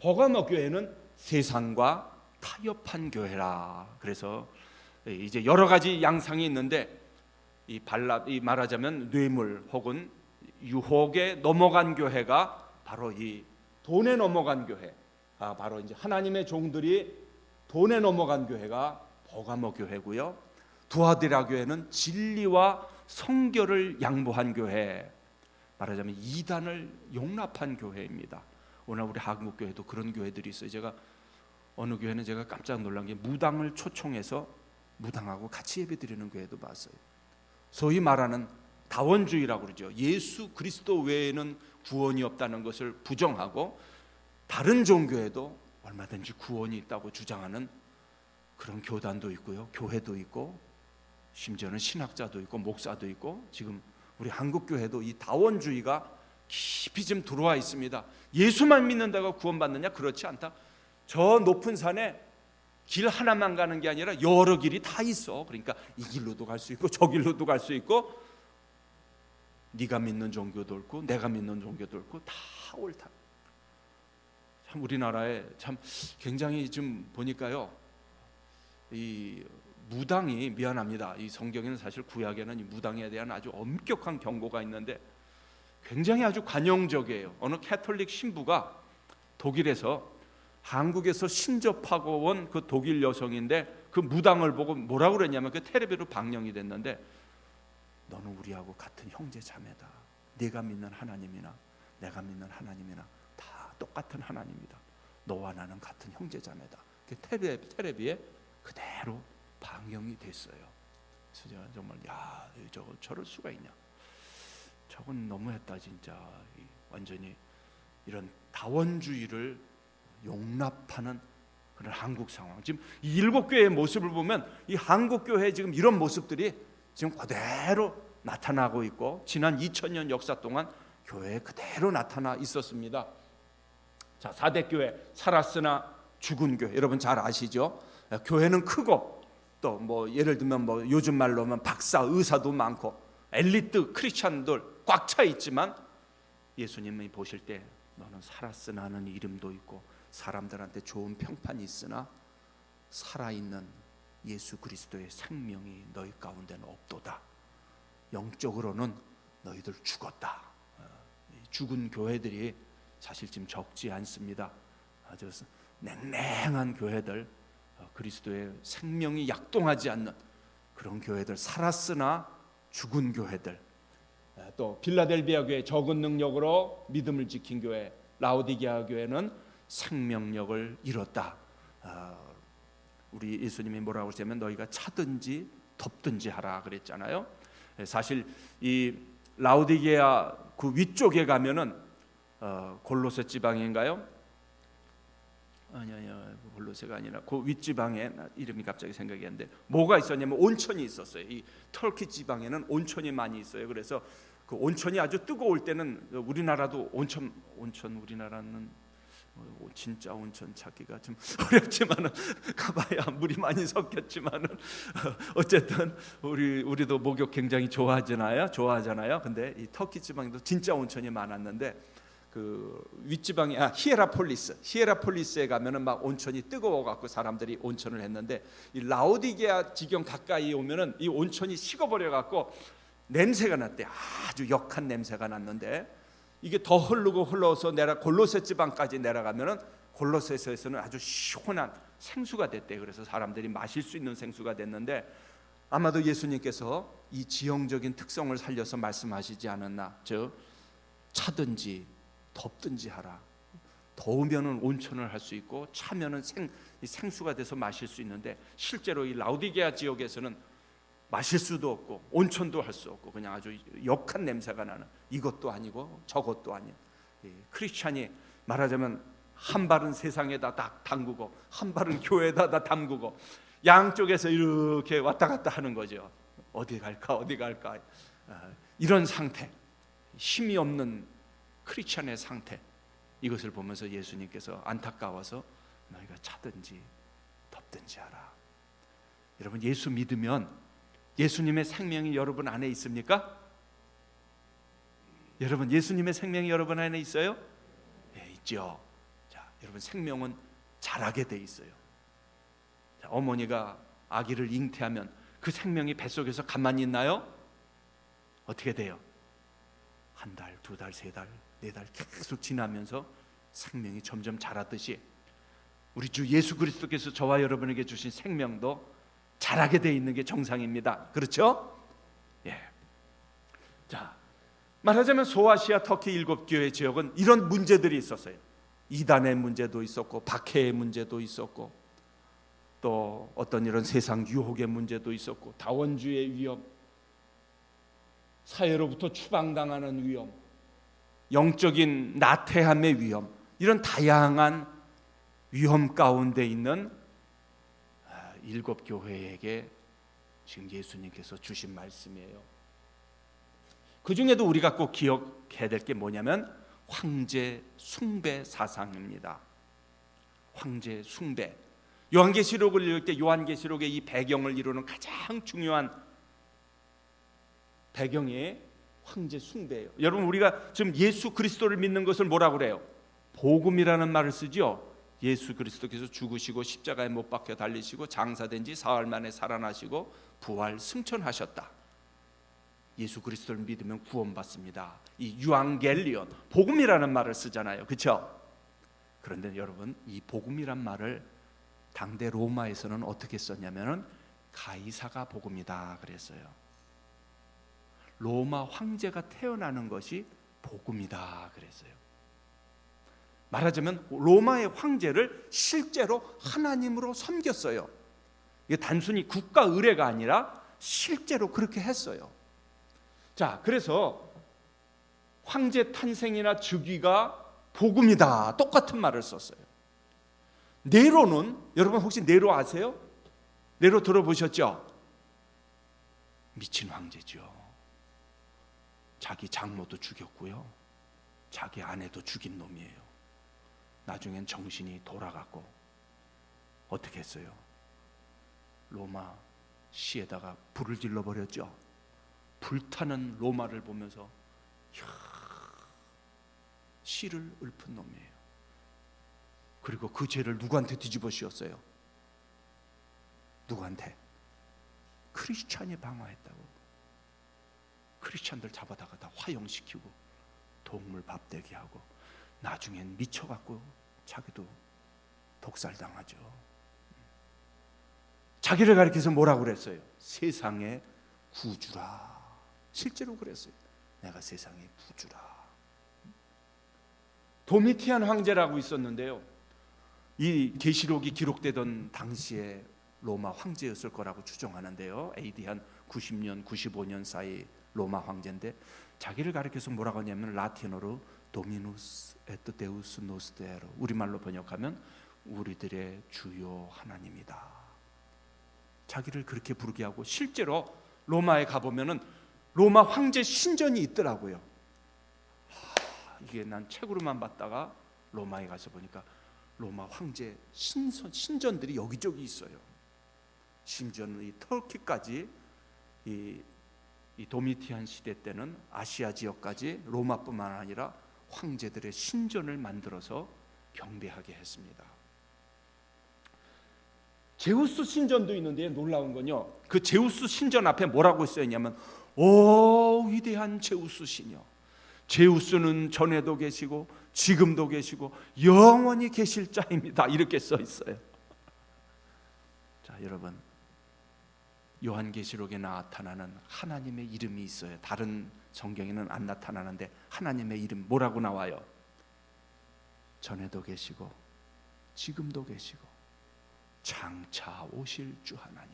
버가모 교회는 세상과 타협한 교회라. 그래서 이제 여러 가지 양상이 있는데 이 말하자면 뇌물 혹은 유혹에 넘어간 교회가 바로 이 돈에 넘어간 교회, 바로 이제 하나님의 종들이 돈에 넘어간 교회가 버가모 교회고요. 두아디라 교회는 진리와 성결을 양보한 교회, 말하자면 이단을 용납한 교회입니다. 오늘 우리 한국 교회도 그런 교회들이 있어요. 제가 어느 교회는 제가 깜짝 놀란 게 무당을 초청해서 무당하고 같이 예배드리는 교회도 봤어요. 소위 말하는 다원주의라고 그러죠. 예수 그리스도 외에는 구원이 없다는 것을 부정하고 다른 종교에도 얼마든지 구원이 있다고 주장하는 그런 교단도 있고요, 교회도 있고, 심지어는 신학자도 있고 목사도 있고, 지금 우리 한국 교회도 이 다원주의가 깊이 좀 들어와 있습니다. 예수만 믿는다고 구원받느냐? 그렇지 않다. 저 높은 산에 길 하나만 가는 게 아니라 여러 길이 다 있어. 그러니까 이 길로도 갈 수 있고 저 길로도 갈 수 있고, 네가 믿는 종교도 있고 내가 믿는 종교도 있고 다 옳다. 참 우리나라에 참 굉장히 좀 보니까요, 이 무당이, 미안합니다, 이 성경에는 사실 구약에는 이 무당에 대한 아주 엄격한 경고가 있는데 굉장히 아주 관용적이에요. 어느 캐톨릭 신부가 독일에서 한국에서 신접하고 온 그 독일 여성인데 그 무당을 보고 뭐라고 그랬냐면, 그 텔레비로 방영이 됐는데, 너는 우리하고 같은 형제 자매다. 네가 믿는 하나님이나 내가 믿는 하나님이나 다 똑같은 하나님이다. 너와 나는 같은 형제 자매다. 그 텔레비에 그대로 방영이 됐어요. 그래서 제가 정말 저럴 수가 있냐, 저건 너무했다 진짜. 완전히 이런 다원주의를 용납하는 그런 한국 상황. 지금 이 7교회의 모습을 보면 이 한국 교회의 지금 이런 모습들이 지금 그대로 나타나고 있고, 지난 2000년 역사 동안 교회에 그대로 나타나 있었습니다. 자, 4대 교회, 살았으나 죽은 교회, 여러분 잘 아시죠? 교회는 크고 또 뭐 예를 들면 뭐 요즘 말로 하면 박사, 의사도 많고 엘리트 크리스찬들 꽉 차 있지만, 예수님이 보실 때 너는 살았으나 하는 이름도 있고 사람들한테 좋은 평판이 있으나 살아있는 예수 그리스도의 생명이 너희 가운데는 없도다. 영적으로는 너희들 죽었다. 죽은 교회들이 사실 지금 적지 않습니다. 아주 냉랭한 교회들, 그리스도의 생명이 약동하지 않는 그런 교회들, 살았으나 죽은 교회들, 또 빌라델비아 교회 적은 능력으로 믿음을 지킨 교회, 라오디게아 교회는 생명력을 잃었다. 우리 예수님이 뭐라고 하시냐면 너희가 차든지 덮든지 하라 그랬잖아요. 사실 이 라오디게아 그 위쪽에 가면은 골로새 지방인가요? 아니요, 골로새가 아니라 그 윗지방에 이름이 갑자기 생각이 안 나는데 뭐가 있었냐면 온천이 있었어요. 이 터키 지방에는 온천이 많이 있어요. 그래서 그 온천이 아주 뜨거울 때는 우리나라도 온천 우리나라는 진짜 온천 찾기가 좀 어렵지만은 가봐야 물이 많이 섞였지만은 어쨌든 우리도 목욕 굉장히 좋아하잖아요. 근데 이 터키 지방에도 진짜 온천이 많았는데 그 윗지방이 히에라폴리스에 가면은 막 온천이 뜨거워 갖고 사람들이 온천을 했는데 이 라오디게아 지경 가까이 오면은 이 온천이 식어버려 갖고 냄새가 났대. 아주 역한 냄새가 났는데 이게 더 흘러서 골로새 지방까지 내려가면은 골로새에서는 아주 시원한 생수가 됐대. 그래서 사람들이 마실 수 있는 생수가 됐는데 아마도 예수님께서 이 지형적인 특성을 살려서 말씀하시지 않았나. 즉 차든지 덥든지 하라. 더우면은 온천을 할 수 있고 차면은 생수가 돼서 마실 수 있는데 실제로 이 라오디게아 지역에서는 마실 수도 없고 온천도 할 수 없고 그냥 아주 역한 냄새가 나는 이것도 아니고 저것도 아닌 크리스찬이 말하자면 한 발은 세상에다 딱 담그고 한 발은 교회에다 다 담그고 양쪽에서 이렇게 왔다 갔다 하는 거죠. 어디 갈까 이런 상태, 힘이 없는 크리스찬의 상태, 이것을 보면서 예수님께서 안타까워서 너희가 차든지 덮든지 하라. 여러분 예수 믿으면 예수님의 생명이 여러분 안에 있습니까? 여러분 예수님의 생명이 여러분 안에 있어요? 네, 있죠. 자, 여러분 생명은 자라게 돼 있어요. 자, 어머니가 아기를 잉태하면 그 생명이 뱃속에서 가만히 있나요? 어떻게 돼요? 한 달, 두 달, 세 달, 네 달 계속 지나면서 생명이 점점 자라듯이 우리 주 예수 그리스도께서 저와 여러분에게 주신 생명도 자라게 돼 있는 게 정상입니다. 그렇죠? 예. 자, 말하자면 소아시아 터키 7교회 지역은 이런 문제들이 있었어요. 이단의 문제도 있었고 박해의 문제도 있었고 또 어떤 이런 세상 유혹의 문제도 있었고 다원주의 위험, 사회로부터 추방당하는 위험, 영적인 나태함의 위험, 이런 다양한 위험 가운데 있는 7교회에게 지금 예수님께서 주신 말씀이에요. 그 중에도 우리가 꼭 기억해야 될 게 뭐냐면 황제 숭배 사상입니다. 황제 숭배. 요한계시록을 읽을 때 요한계시록의 이 배경을 이루는 가장 중요한 배경이 황제 숭배예요. 여러분 우리가 지금 예수 그리스도를 믿는 것을 뭐라고 그래요? 복음이라는 말을 쓰죠. 예수 그리스도께서 죽으시고 십자가에 못 박혀 달리시고 장사된 지 사흘 만에 살아나시고 부활 승천하셨다. 예수 그리스도를 믿으면 구원받습니다. 이 유앙겔리온, 복음이라는 말을 쓰잖아요. 그렇죠? 그런데 여러분 이 복음이란 말을 당대 로마에서는 어떻게 썼냐면은 가이사가 복음이다 그랬어요. 로마 황제가 태어나는 것이 복음이다 그랬어요. 말하자면 로마의 황제를 실제로 하나님으로 섬겼어요. 이게 단순히 국가 의례가 아니라 실제로 그렇게 했어요. 자, 그래서 황제 탄생이나 즉위가 복음이다, 똑같은 말을 썼어요. 네로는, 여러분 혹시 네로 아세요? 네로 들어보셨죠? 미친 황제죠. 자기 장모도 죽였고요, 자기 아내도 죽인 놈이에요. 나중엔 정신이 돌아갔고 어떻게 했어요? 로마 시에다가 불을 질러버렸죠. 불타는 로마를 보면서 씨를 읊은 놈이에요. 그리고 그 죄를 누구한테 뒤집어 씌웠어요? 누구한테? 크리스찬이 방어했다고. 크리스찬들 잡아다가 다 화형시키고 동물 밥되게 하고 나중엔 미쳐갖고 자기도 독살당하죠. 자기를 가리켜서 뭐라고 그랬어요? 세상의 구주라. 실제로 그랬어요. 내가 세상의 구주라. 도미티안 황제라고 있었는데요, 이 계시록이 기록되던 당시에 로마 황제였을 거라고 추정하는데요, AD 한 90년, 95년 사이 로마 황제인데 자기를 가리켜서 뭐라고 하냐면 라틴어로 도미누스 에트 데우스 노스테로, 우리말로 번역하면 우리들의 주요 하나님이다. 자기를 그렇게 부르게 하고, 실제로 로마에 가보면은 로마 황제 신전이 있더라고요. 이게 난 책으로만 봤다가 로마에 가서 보니까 로마 황제 신전들이 여기저기 있어요. 심지어는 이 터키까지 이 도미티안 시대 때는 아시아 지역까지 로마뿐만 아니라 황제들의 신전을 만들어서 경배하게 했습니다. 제우스 신전도 있는데 놀라운 건요, 그 제우스 신전 앞에 뭐라고 써있냐면 오 위대한 제우스 신이여, 제우스는 전에도 계시고 지금도 계시고 영원히 계실 자입니다, 이렇게 써 있어요. 자, 여러분, 요한계시록에 나타나는 하나님의 이름이 있어요. 다른 성경에는 안 나타나는데 하나님의 이름 뭐라고 나와요? 전에도 계시고 지금도 계시고 장차 오실 주 하나님.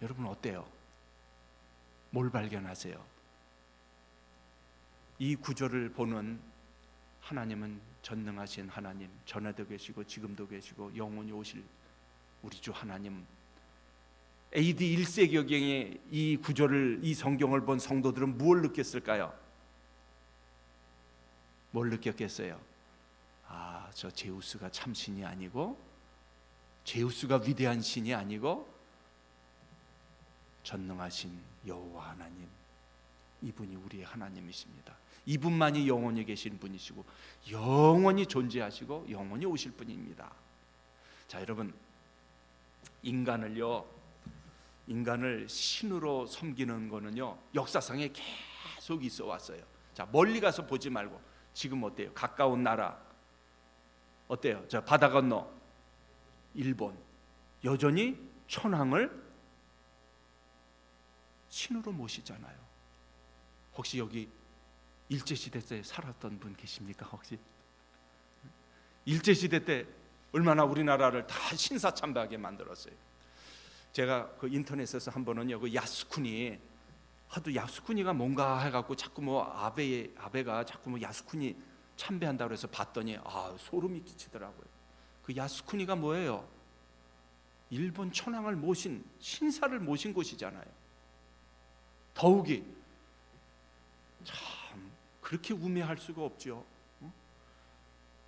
여러분 어때요? 뭘 발견하세요? 이 구절을 보는 하나님은 전능하신 하나님, 전에도 계시고 지금도 계시고 영원히 오실 우리 주 하나님. AD 1세기경에 이 구절을, 이 성경을 본 성도들은 무엇을 느꼈을까요? 뭘 느꼈겠어요? 아, 저 제우스가 참 신이 아니고, 제우스가 위대한 신이 아니고 전능하신 여호와 하나님, 이분이 우리의 하나님이십니다. 이분만이 영원히 계신 분이시고 영원히 존재하시고 영원히 오실 분입니다. 자, 여러분, 인간을 신으로 섬기는 거는요, 역사상에 계속 있어 왔어요. 자, 멀리 가서 보지 말고 지금 어때요? 가까운 나라 어때요? 저 바다 건너 일본, 여전히 천황을 신으로 모시잖아요. 혹시 여기 일제시대 때 살았던 분 계십니까? 혹시 일제시대 때 얼마나 우리나라를 다 신사참배하게 만들었어요. 제가 그 인터넷에서 한 번은요, 그 야스쿠니, 하도 야스쿠니가 뭔가 해갖고 자꾸 뭐 아베가 자꾸 뭐 야스쿠니 참배한다고 해서 봤더니 소름이 끼치더라고요. 그 야스쿠니가 뭐예요? 일본 천황을 모신, 신사를 모신 곳이잖아요. 더욱이 참 그렇게 우매할 수가 없죠.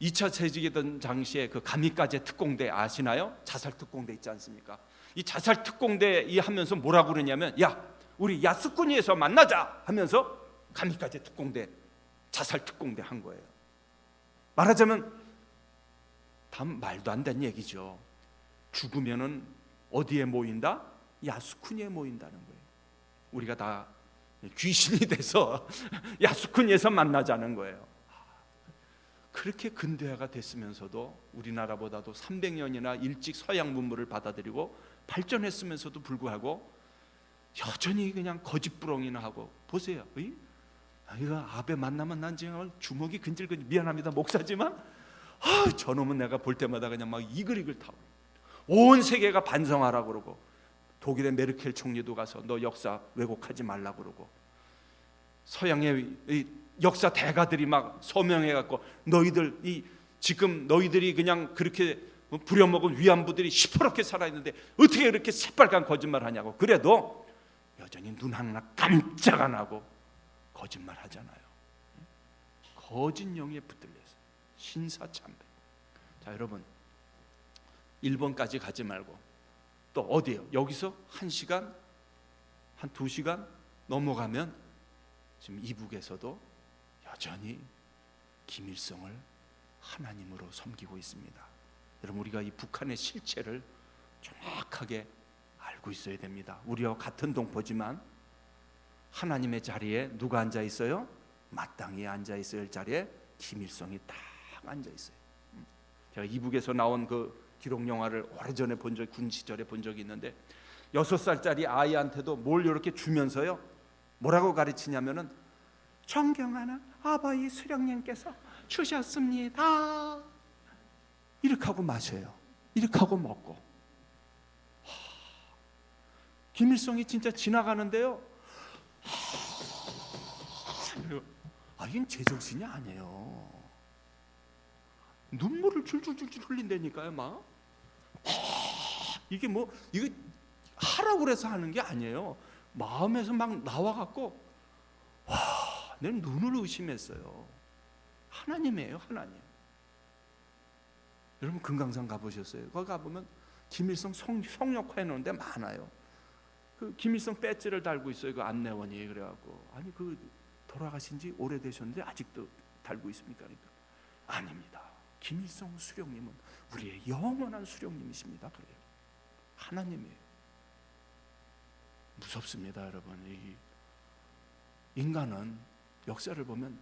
2차 세계대전 당시에 그 가미카제 특공대 아시나요? 자살 특공대 있지 않습니까? 이 자살 특공대 이 하면서 뭐라고 그러냐면, 야, 우리 야스쿠니에서 만나자 하면서 가미카제 특공대, 자살 특공대 한 거예요. 말하자면 다 말도 안 되는 얘기죠. 죽으면은 어디에 모인다? 야스쿠니에 모인다는 거예요. 우리가 다 귀신이 돼서 야스쿠니에서 만나자는 거예요. 그렇게 근대화가 됐으면서도 우리나라보다도 300년이나 일찍 서양 문물을 받아들이고 발전했으면서도 불구하고 여전히 그냥 거짓부렁이나 하고, 보세요. 이거 아베 만나면 난 지금 주먹이 근질근질, 미안합니다 목사지만 저놈은 내가 볼 때마다 그냥 막 이글이글 타고, 온 세계가 반성하라고 그러고, 독일의 메르켈 총리도 가서 너 역사 왜곡하지 말라고 그러고, 서양의 역사 대가들이 막 서명해갖고 지금 너희들이 그냥 그렇게 부려먹은 위안부들이 시퍼렇게 살아있는데 어떻게 그렇게 새빨간 거짓말 하냐고. 그래도 여전히 눈 하나 깜짝 안 하고 거짓말 하잖아요. 거짓령에 붙들려서 신사참배. 자, 여러분, 일본까지 가지 말고 또 어디에요? 여기서 1시간, 한 2시간 넘어가면 지금 이북에서도 여전히 김일성을 하나님으로 섬기고 있습니다. 여러분, 우리가 이 북한의 실체를 정확하게 알고 있어야 됩니다. 우리와 같은 동포지만 하나님의 자리에 누가 앉아 있어요? 마땅히 앉아 있어야 할 자리에 김일성이 딱 앉아 있어요. 제가 이북에서 나온 그 기록 영화를 오래전에 본 적, 군 시절에 본 적이 있는데 6살짜리 아이한테도 뭘 이렇게 주면서요, 뭐라고 가르치냐면은 존경하는 아버지 수령님께서 주셨습니다. 이렇게 하고 마셔요. 이렇게 하고 먹고. 김일성이 진짜 지나가는데요. 이건 제정신이 아니에요. 눈물을 줄줄줄줄 흘린다니까요, 막. 이게 뭐 이거 하라고 그래서 하는 게 아니에요. 마음에서 막 나와갖고 내 눈을 의심했어요. 하나님이에요, 하나님. 여러분 금강산 가보셨어요? 거기 가보면 김일성 성역화 해놓은 데 많아요. 그 김일성 배지를 달고 있어요. 그 안내원이. 그래갖고 아니 그 돌아가신 지 오래되셨는데 아직도 달고 있습니까? 그러니까 아닙니다. 김일성 수령님은 우리의 영원한 수령님이십니다. 그래요. 하나님이에요. 무섭습니다, 여러분. 이 인간은 역사를 보면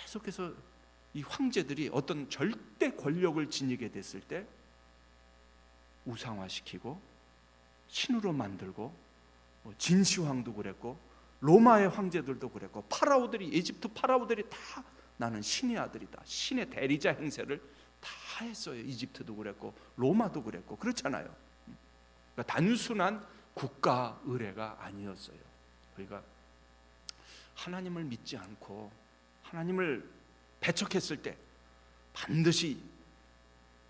계속해서 이 황제들이 어떤 절대 권력을 지니게 됐을 때 우상화시키고 신으로 만들고, 진시황도 그랬고 로마의 황제들도 그랬고, 파라오들이, 이집트 파라오들이 다 나는 신의 아들이다, 신의 대리자 행세를 다 했어요. 이집트도 그랬고 로마도 그랬고 그렇잖아요. 그러니까 단순한 국가 의례가 아니었어요. 그러니까 하나님을 믿지 않고 하나님을 배척했을 때 반드시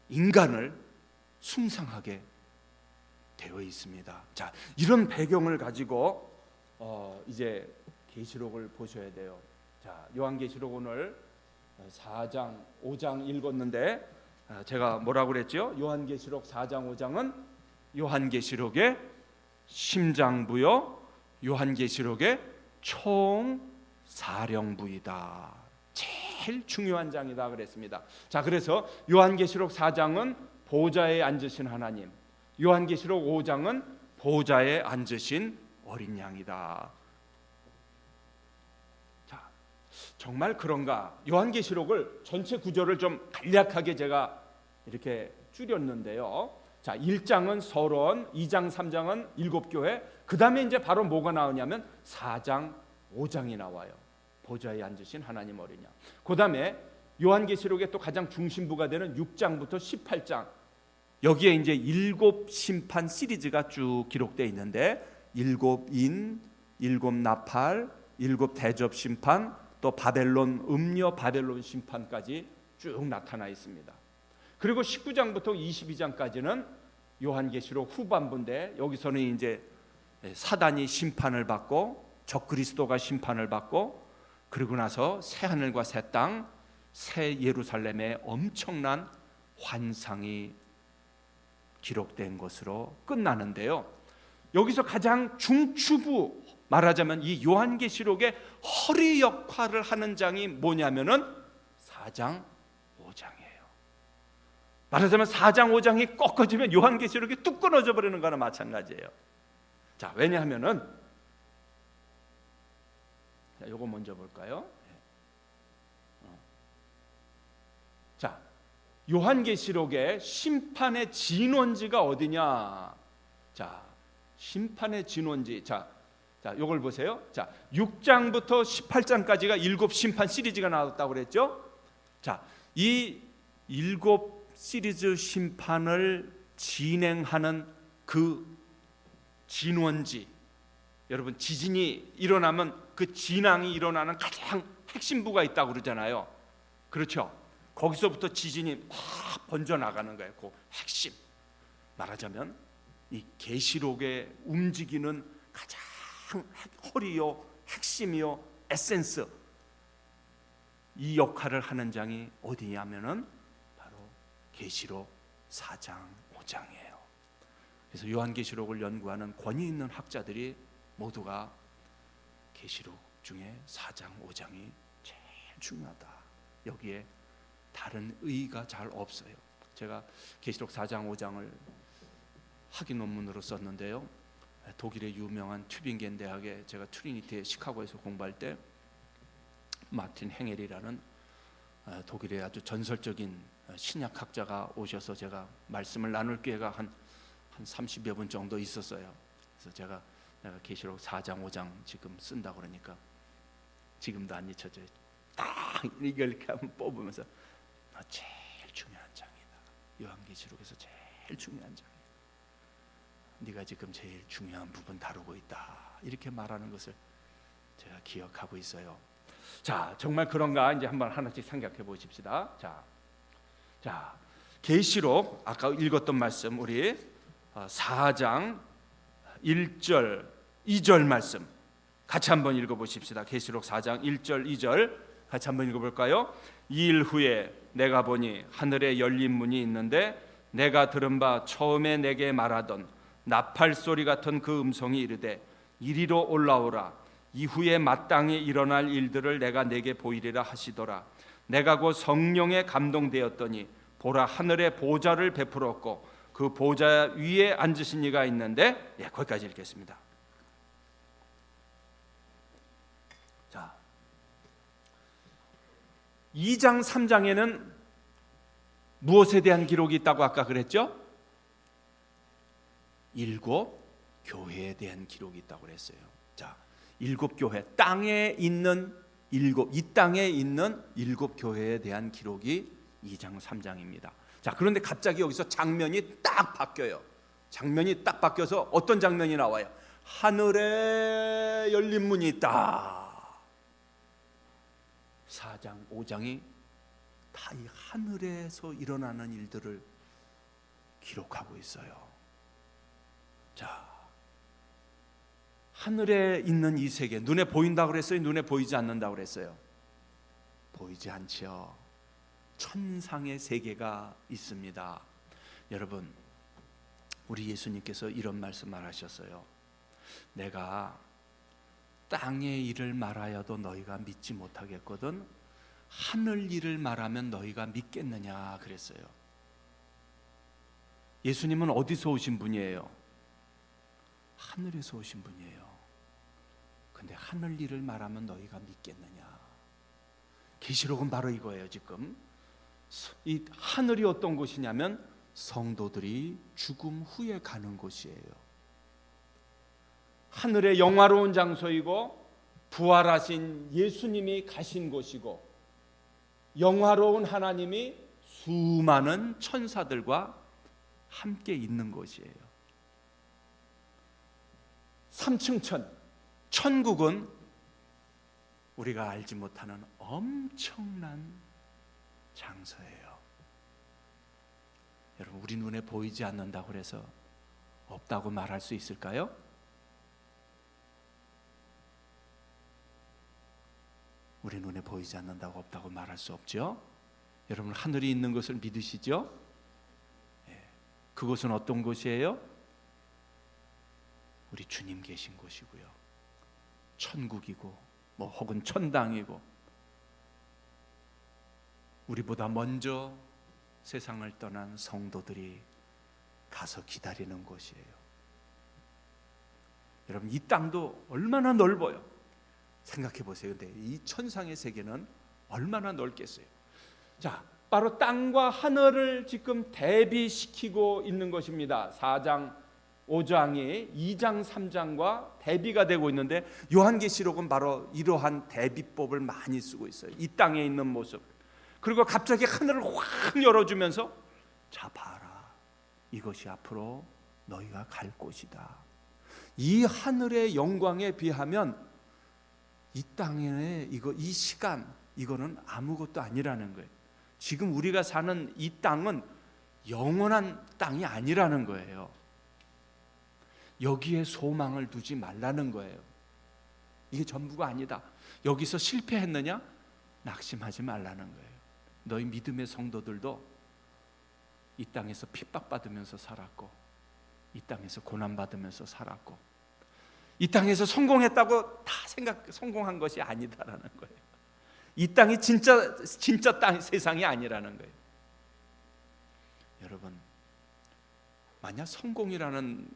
인간을 숭상하게 되어 있습니다. 자, 이런 배경을 가지고 이제 계시록을 보셔야 돼요. 자, 요한계시록 오늘 4장, 5장 읽었는데 제가 뭐라고 그랬죠? 요한계시록 4장, 5장은 요한계시록의 심장부요, 요한계시록의 총사령부이다. 제일 중요한 장이다 그랬습니다. 자, 그래서 요한계시록 4장은 보좌에 앉으신 하나님, 요한계시록 5장은 보좌에 앉으신 어린 양이다. 자, 정말 그런가? 요한계시록을 전체 구조를 좀 간략하게 제가 이렇게 줄였는데요. 자, 1장은 서론, 2장, 3장은 일곱 교회, 그 다음에 이제 바로 뭐가 나오냐면 4장, 5장이 나와요. 보좌에 앉으신 하나님 어린 양. 그 다음에 요한계시록의 또 가장 중심부가 되는 6장부터 18장, 여기에 이제 일곱 심판 시리즈가 쭉 기록되어 있는데, 일곱 인, 일곱 나팔, 일곱 대접 심판, 또 바벨론 음녀 바벨론 심판까지 쭉 나타나 있습니다. 그리고 19장부터 22장까지는 요한계시록 후반부인데, 여기서는 이제 사단이 심판을 받고 적그리스도가 심판을 받고, 그리고 나서 새 하늘과 새 땅, 새 예루살렘의 엄청난 환상이 기록된 것으로 끝나는데요. 여기서 가장 중추부, 말하자면 이 요한계시록의 허리 역할을 하는 장이 뭐냐면은 4장, 5장이에요. 말하자면 4장, 5장이 꺾어지면 요한계시록이 뚝 끊어져 버리는 거나 마찬가지예요. 자, 왜냐하면은, 자, 요거 먼저 볼까요? 자, 요한계시록의 심판의 진원지가 어디냐? 자, 심판의 진원지. 자, 요걸 보세요. 자, 6장부터 18장까지가 일곱 심판 시리즈가 나왔다고 그랬죠? 자, 이 일곱 시리즈 심판을 진행하는 그 진원지, 여러분 지진이 일어나면 그 진앙이 일어나는 가장 핵심부가 있다고 그러잖아요. 그렇죠? 거기서부터 지진이 막 번져 나가는 거예요. 그 핵심, 말하자면 이 계시록에 움직이는 가장 허리요, 핵심이요, 에센스, 이 역할을 하는 장이 어디냐면은 바로 계시록 4장, 5장이에요. 그래서 요한계시록을 연구하는 권위 있는 학자들이 모두가 계시록 중에 4장, 5장이 제일 중요하다, 여기에 다른 의의가 잘 없어요. 제가 계시록 4장, 5장을 학위 논문으로 썼는데요. 독일의 유명한 튜빙겐 대학에, 제가 트리니티 시카고에서 공부할 때 마틴 행헬이라는 독일의 아주 전설적인 신약학자가 오셔서 제가 말씀을 나눌 기회가 한 30여 분 정도 있었어요. 그래서 제가 내가 계시록 4장 5장 지금 쓴다고 그러니까 지금도 안 잊혀져요. 딱 이걸 이렇게 한번 뽑으면서 너 제일 중요한 장이다. 요한계시록에서 제일 중요한 장이야. 네가 지금 제일 중요한 부분 다루고 있다. 이렇게 말하는 것을 제가 기억하고 있어요. 자, 정말 그런가? 이제 한번 하나씩 생각해 보십시다. 자, 계시록 아까 읽었던 말씀 우리 4장 1절 2절 말씀 같이 한번 읽어 보십시다. 계시록 4장 1절 2절 같이 한번 읽어 볼까요? 2일 후에 내가 보니 하늘에 열린 문이 있는데 내가 들은 바 처음에 내게 말하던 나팔 소리 같은 그 음성이 이르되 이리로 올라오라. 이후에 마땅히 일어날 일들을 내가 내게 보이리라 하시더라. 내가 곧 성령에 감동되었더니 보라 하늘에 보좌를 베풀었고 그 보좌 위에 앉으신 이가 있는데 거기까지 읽겠습니다. 자, 2장 3장에는 무엇에 대한 기록이 있다고 아까 그랬죠? 7 교회에 대한 기록이 있다고 그랬어요. 자, 7 교회, 땅에 있는 이 땅에 있는 7 교회에 대한 기록이 2장 3장입니다. 자, 그런데 갑자기 여기서 장면이 딱 바뀌어요. 장면이 딱 바뀌어서 어떤 장면이 나와요? 하늘에 열린 문이 있다. 4장 5장이 다 이 하늘에서 일어나는 일들을 기록하고 있어요. 자, 하늘에 있는 이 세계, 눈에 보인다고 그랬어요? 눈에 보이지 않는다고 그랬어요? 보이지 않죠. 천상의 세계가 있습니다. 여러분, 우리 예수님께서 이런 말씀을 하셨어요. 내가 땅의 일을 말하여도 너희가 믿지 못하겠거든 하늘 일을 말하면 너희가 믿겠느냐 그랬어요. 예수님은 어디서 오신 분이에요? 하늘에서 오신 분이에요. 근데 하늘 일을 말하면 너희가 믿겠느냐? 계시록은 바로 이거예요. 지금 이 하늘이 어떤 곳이냐면 성도들이 죽음 후에 가는 곳이에요. 하늘의 영화로운 장소이고 부활하신 예수님이 가신 곳이고 영화로운 하나님이 수많은 천사들과 함께 있는 곳이에요. 3층 천국은 우리가 알지 못하는 엄청난 장소예요. 여러분, 우리 눈에 보이지 않는다고 해서 없다고 말할 수 있을까요? 우리 눈에 보이지 않는다고 없다고 말할 수 없죠. 여러분, 하늘이 있는 것을 믿으시죠? 그곳은 어떤 곳이에요? 우리 주님 계신 곳이고요. 천국이고 혹은 천당이고 우리보다 먼저 세상을 떠난 성도들이 가서 기다리는 곳이에요. 여러분, 이 땅도 얼마나 넓어요. 생각해 보세요. 근데 이 천상의 세계는 얼마나 넓겠어요. 자, 바로 땅과 하늘을 지금 대비시키고 있는 것입니다. 4장 5장이 2장 3장과 대비가 되고 있는데 요한계시록은 바로 이러한 대비법을 많이 쓰고 있어요. 이 땅에 있는 모습. 그리고 갑자기 하늘을 확 열어주면서 자 봐라, 이것이 앞으로 너희가 갈 곳이다. 이 하늘의 영광에 비하면 이 땅에 이 시간 이거는 아무것도 아니라는 거예요. 지금 우리가 사는 이 땅은 영원한 땅이 아니라는 거예요. 여기에 소망을 두지 말라는 거예요. 이게 전부가 아니다. 여기서 실패했느냐? 낙심하지 말라는 거예요. 너희 믿음의 성도들도 이 땅에서 핍박받으면서 살았고 이 땅에서 고난받으면서 살았고 이 땅에서 성공했다고 다 성공한 것이 아니다라는 거예요. 이 땅이 진짜 땅 세상이 아니라는 거예요. 여러분, 만약 성공이라는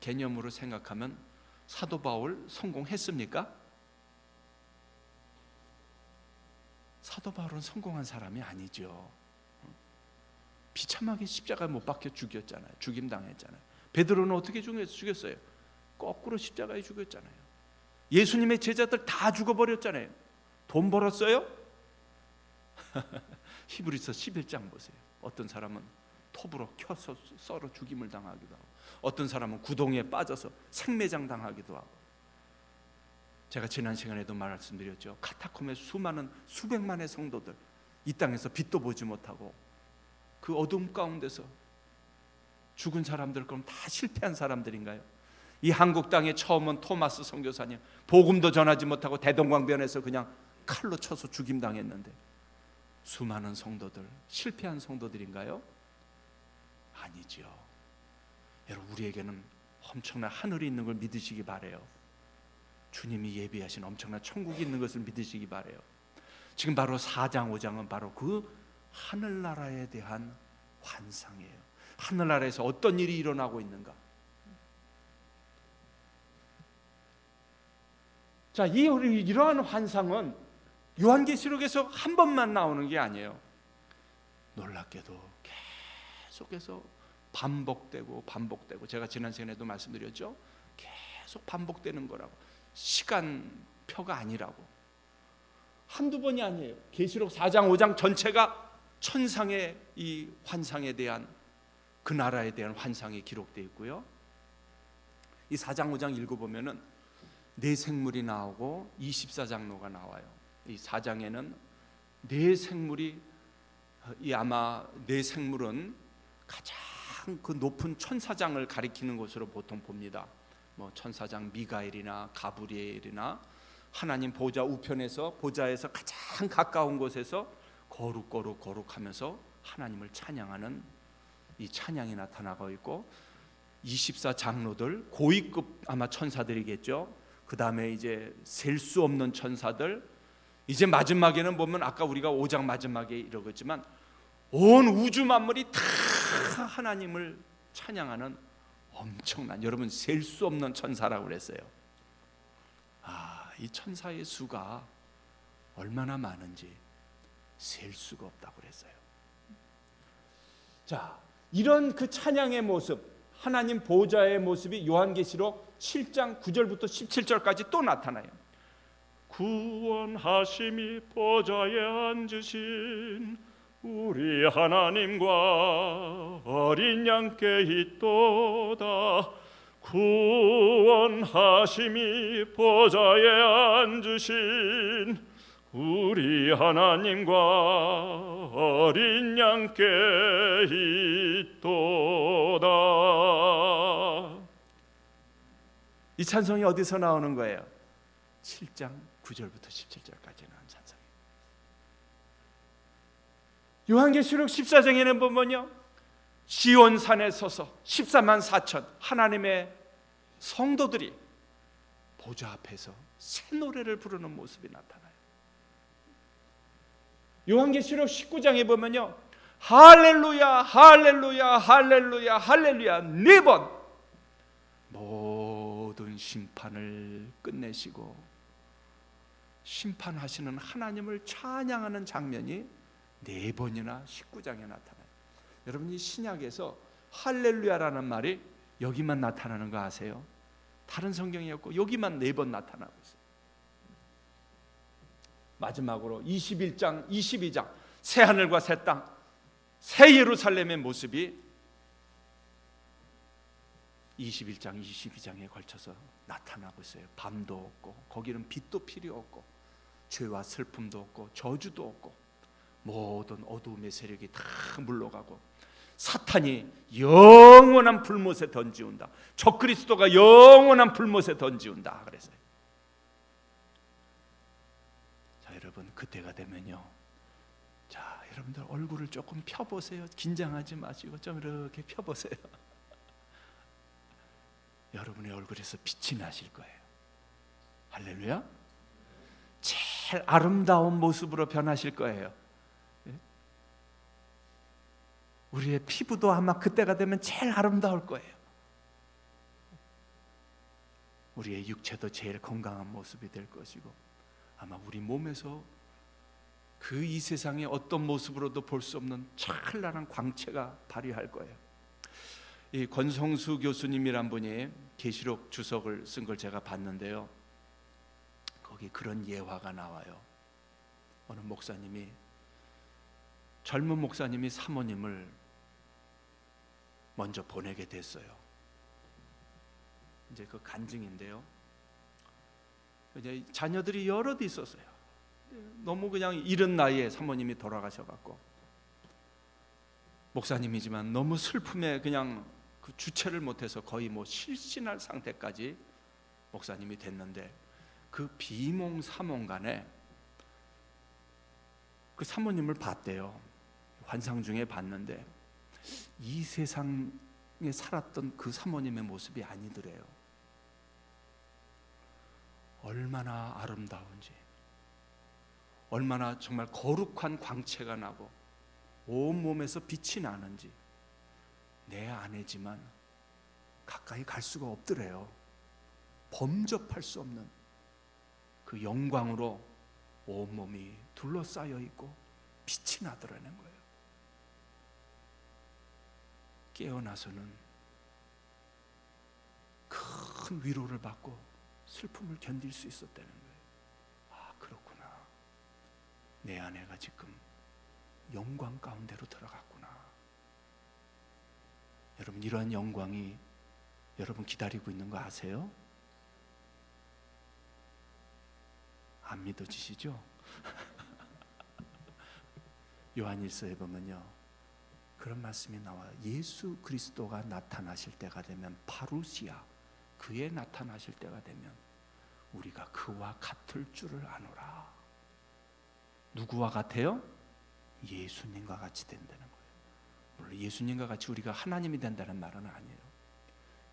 개념으로 생각하면 사도 바울 성공했습니까? 사도 바울은 성공한 사람이 아니죠. 비참하게 십자가에 못 박혀 죽였잖아요. 죽임당했잖아요. 베드로는 어떻게 죽였어요? 거꾸로 십자가에 죽였잖아요. 예수님의 제자들 다 죽어버렸잖아요. 돈 벌었어요? 히브리서 11장 보세요. 어떤 사람은 톱으로 켜서 썰어 죽임을 당하기도 하고, 어떤 사람은 구덩이에 빠져서 생매장 당하기도 하고. 제가 지난 시간에도 말씀드렸죠. 카타콤의 수많은 수백만의 성도들, 이 땅에서 빛도 보지 못하고 그 어둠 가운데서 죽은 사람들, 그럼 다 실패한 사람들인가요? 이 한국 땅에 처음 온 토마스 선교사님, 복음도 전하지 못하고 대동강변에서 그냥 칼로 쳐서 죽임당했는데 수많은 성도들, 실패한 성도들인가요? 아니죠. 여러분, 우리에게는 엄청난 하늘이 있는 걸 믿으시기 바래요. 주님이 예비하신 엄청난 천국이 있는 것을 믿으시기 바래요. 지금 바로 4장 5장은 바로 그 하늘나라에 대한 환상이에요. 하늘나라에서 어떤 일이 일어나고 있는가. 자, 이러한 환상은 요한계시록에서 한 번만 나오는 게 아니에요. 놀랍게도 계속해서 반복되고 반복되고, 제가 지난 시간에도 말씀드렸죠. 계속 반복되는 거라고. 시간표가 아니라고. 한두 번이 아니에요. 계시록 4장 5장 전체가 천상의 이 환상에 대한, 그 나라에 대한 환상이 기록되어 있고요. 이 4장 5장 읽어보면은 네 생물이 나오고 24장로가 나와요. 이 4장에는 네 생물이, 이 아마 네 생물은 가장 그 높은 천사장을 가리키는 것으로 보통 봅니다. 뭐 천사장 미가엘이나 가브리엘이나 하나님 보좌 우편에서, 보좌에서 가장 가까운 곳에서 거룩하면서 하나님을 찬양하는 이 찬양이 나타나고 있고, 24장로들 고위급 아마 천사들이겠죠. 그 다음에 이제 셀 수 없는 천사들, 이제 마지막에는 보면 아까 우리가 5장 마지막에 이러겠지만 온 우주 만물이 다 하나님을 찬양하는 엄청난, 여러분 셀 수 없는 천사라고 그랬어요. 이 천사의 수가 얼마나 많은지 셀 수가 없다고 그랬어요. 자, 이런 그 찬양의 모습, 하나님 보좌의 모습이 요한계시록 7장 9절부터 17절까지 또 나타나요. 구원하심이 보좌에 앉으신 우리 하나님과 어린 양께 있도다. 구원하심이 보좌에 앉으신 우리 하나님과 어린 양께 있도다. 이 찬송이 어디서 나오는 거예요? 7장 9절부터 17절까지 나온 찬송이에요. 요한계시록 14장에는 보면요, 시온산에 서서 14만 4천 하나님의 성도들이 보좌 앞에서 새 노래를 부르는 모습이 나타나요. 요한계시록 19장에 보면요, 할렐루야 할렐루야 할렐루야 할렐루야 네 번 모든 심판을 끝내시고 심판하시는 하나님을 찬양하는 장면이 네 번이나 19장에 나타나요. 여러분, 이 신약에서 할렐루야라는 말이 여기만 나타나는 거 아세요? 다른 성경이 없고 여기만 네 번 나타나고 있어요. 마지막으로 21장, 22장 새 하늘과 새 땅, 새 예루살렘의 모습이 21장, 22장에 걸쳐서 나타나고 있어요. 밤도 없고 거기는 빛도 필요 없고 죄와 슬픔도 없고 저주도 없고 모든 어두움의 세력이 다 물러가고 사탄이 영원한 불못에 던지운다. 적그리스도가 영원한 불못에 던지운다 그랬어요. 자, 여러분, 그때가 되면요, 자, 여러분들 얼굴을 조금 펴보세요. 긴장하지 마시고 좀 이렇게 펴보세요. 여러분의 얼굴에서 빛이 나실 거예요. 할렐루야. 제일 아름다운 모습으로 변하실 거예요. 우리의 피부도 아마 그때가 되면 제일 아름다울 거예요. 우리의 육체도 제일 건강한 모습이 될 것이고, 아마 우리 몸에서 그 이 세상의 어떤 모습으로도 볼 수 없는 찬란한 광채가 발휘할 거예요. 이 권성수 교수님이란 분이 계시록 주석을 쓴 걸 제가 봤는데요. 거기 그런 예화가 나와요. 어느 목사님이, 젊은 목사님이 사모님을 먼저 보내게 됐어요. 이제 그 간증인데요. 이제 자녀들이 여럿 있었어요. 너무 그냥 이른 나이에 사모님이 돌아가셔갖고, 목사님이지만 너무 슬픔에 그냥 그 주체를 못해서 거의 뭐 실신할 상태까지 목사님이 됐는데, 그 비몽사몽간에 그 사모님을 봤대요. 환상 중에 봤는데 이 세상에 살았던 그 사모님의 모습이 아니더래요. 얼마나 아름다운지, 얼마나 정말 거룩한 광채가 나고 온몸에서 빛이 나는지, 내 아내지만 가까이 갈 수가 없더래요. 범접할 수 없는 그 영광으로 온몸이 둘러싸여 있고 빛이 나더라는 거예요. 깨어나서는 큰 위로를 받고 슬픔을 견딜 수 있었다는 거예요. 아, 그렇구나. 내 아내가 지금 영광 가운데로 들어갔구나. 여러분, 이러한 영광이 여러분 기다리고 있는 거 아세요? 안 믿어지시죠? 요한일서에 보면요, 그런 말씀이 나와요. 예수 그리스도가 나타나실 때가 되면, 파루시아, 그의 나타나실 때가 되면 우리가 그와 같을 줄을 아노라. 누구와 같아요? 예수님과 같이 된다는 거예요. 물론 예수님과 같이 우리가 하나님이 된다는 말은 아니에요.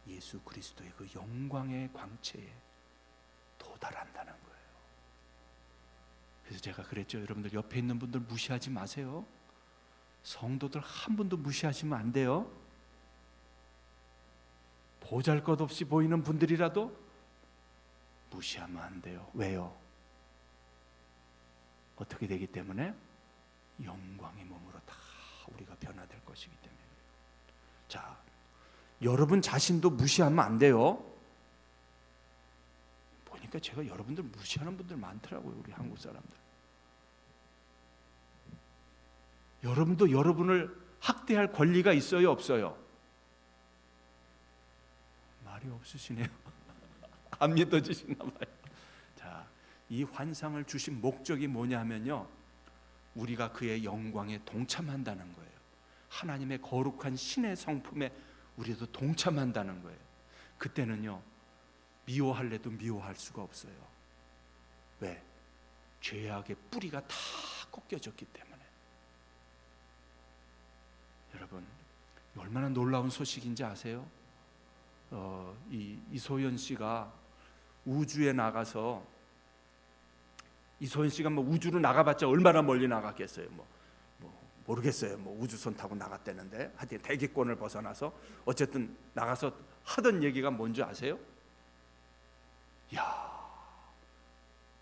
예수 그리스도의 그 영광의 광채에 도달한다는 거예요. 그래서 제가 그랬죠. 여러분들 옆에 있는 분들 무시하지 마세요. 성도들 한 분도 무시하시면 안 돼요. 보잘것없이 보이는 분들이라도 무시하면 안 돼요. 왜요? 어떻게 되기 때문에? 영광의 몸으로 다 우리가 변화될 것이기 때문에. 자, 여러분 자신도 무시하면 안 돼요. 보니까 제가 여러분들 무시하는 분들 많더라고요. 우리 한국 사람들. 여러분도 여러분을 학대할 권리가 있어요, 없어요? 말이 없으시네요. 안 믿어지시나 봐요. 자, 이 환상을 주신 목적이 뭐냐면요, 우리가 그의 영광에 동참한다는 거예요. 하나님의 거룩한 신의 성품에 우리도 동참한다는 거예요. 그때는요, 미워할래도 미워할 수가 없어요. 왜? 죄악의 뿌리가 다 꺾여졌기 때문에. 여러분, 얼마나 놀라운 소식인지 아세요? 이소연 씨가 우주에 나가서, 이소연 씨가 뭐 우주로 나가봤자 얼마나 멀리 나갔겠어요? 모르겠어요. 뭐 우주선 타고 나갔다는데, 하여튼 대기권을 벗어나서 어쨌든 나가서 하던 얘기가 뭔지 아세요? 야,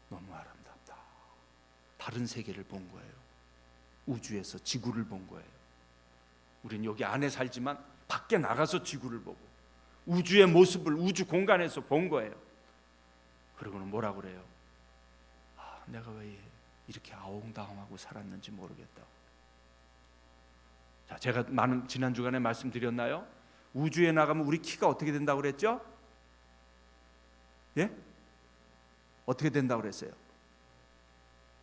너무 아름답다. 다른 세계를 본 거예요. 우주에서 지구를 본 거예요. 우린 여기 안에 살지만 밖에 나가서 지구를 보고 우주의 모습을 우주 공간에서 본 거예요. 그러고는 뭐라고 그래요? 아, 내가 왜 이렇게 아웅다웅하고 살았는지 모르겠다. 자, 제가 지난 주간에 말씀드렸나요? 우주에 나가면 우리 키가 어떻게 된다고 그랬죠? 예? 어떻게 된다고 그랬어요?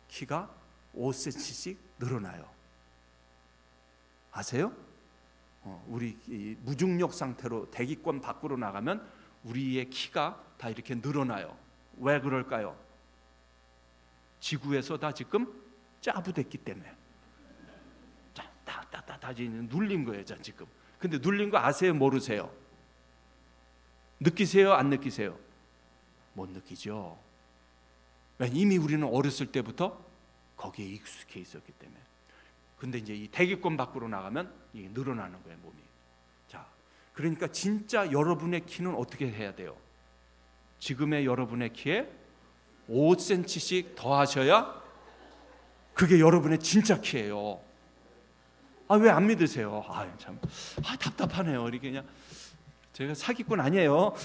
키가 5cm씩 늘어나요. 아세요? 우리 이 무중력 상태로 대기권 밖으로 나가면 우리의 키가 다 이렇게 늘어나요. 왜 그럴까요? 지구에서 다 지금 짜부됐기 때문에. 다 눌린 거예요, 지금. 근데 눌린 거 아세요, 모르세요? 느끼세요, 안 느끼세요? 못 느끼죠. 이미 우리는 어렸을 때부터 거기에 익숙해 있었기 때문에. 근데 이제 이 대기권 밖으로 나가면 이게 늘어나는 거예요, 몸이. 자, 그러니까 진짜 여러분의 키는 어떻게 해야 돼요? 지금의 여러분의 키에 5cm씩 더 하셔야 그게 여러분의 진짜 키예요. 왜 안 믿으세요? 참 답답하네요. 이렇게 그냥 제가 사기꾼 아니에요.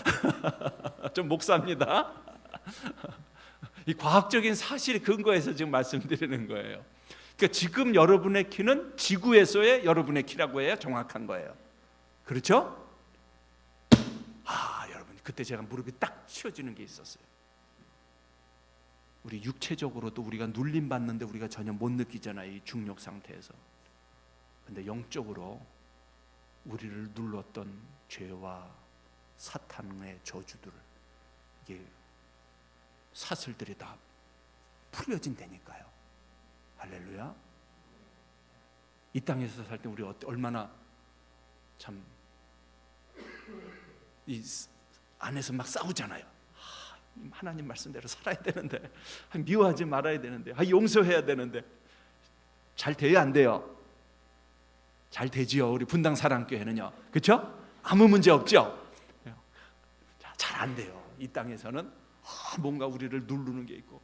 좀 목사입니다. 이 과학적인 사실 근거에서 지금 말씀드리는 거예요. 그러니까 지금 여러분의 키는 지구에서의 여러분의 키라고 해야 정확한 거예요. 그렇죠? 여러분, 그때 제가 무릎이 딱 치워지는 게 있었어요. 우리 육체적으로도 우리가 눌림 받는데 우리가 전혀 못 느끼잖아요, 이 중력 상태에서. 근데 영적으로 우리를 눌렀던 죄와 사탄의 저주들, 이게 사슬들이 다 풀어진다니까요. 할렐루야. 이 땅에서 살 때 우리 얼마나 참 이 안에서 막 싸우잖아요. 하나님 말씀대로 살아야 되는데, 미워하지 말아야 되는데, 용서해야 되는데. 잘 돼요, 안 돼요? 잘 되지요. 우리 분당 사랑교회는요, 그렇죠? 아무 문제 없죠. 잘 안 돼요. 이 땅에서는 뭔가 우리를 누르는 게 있고,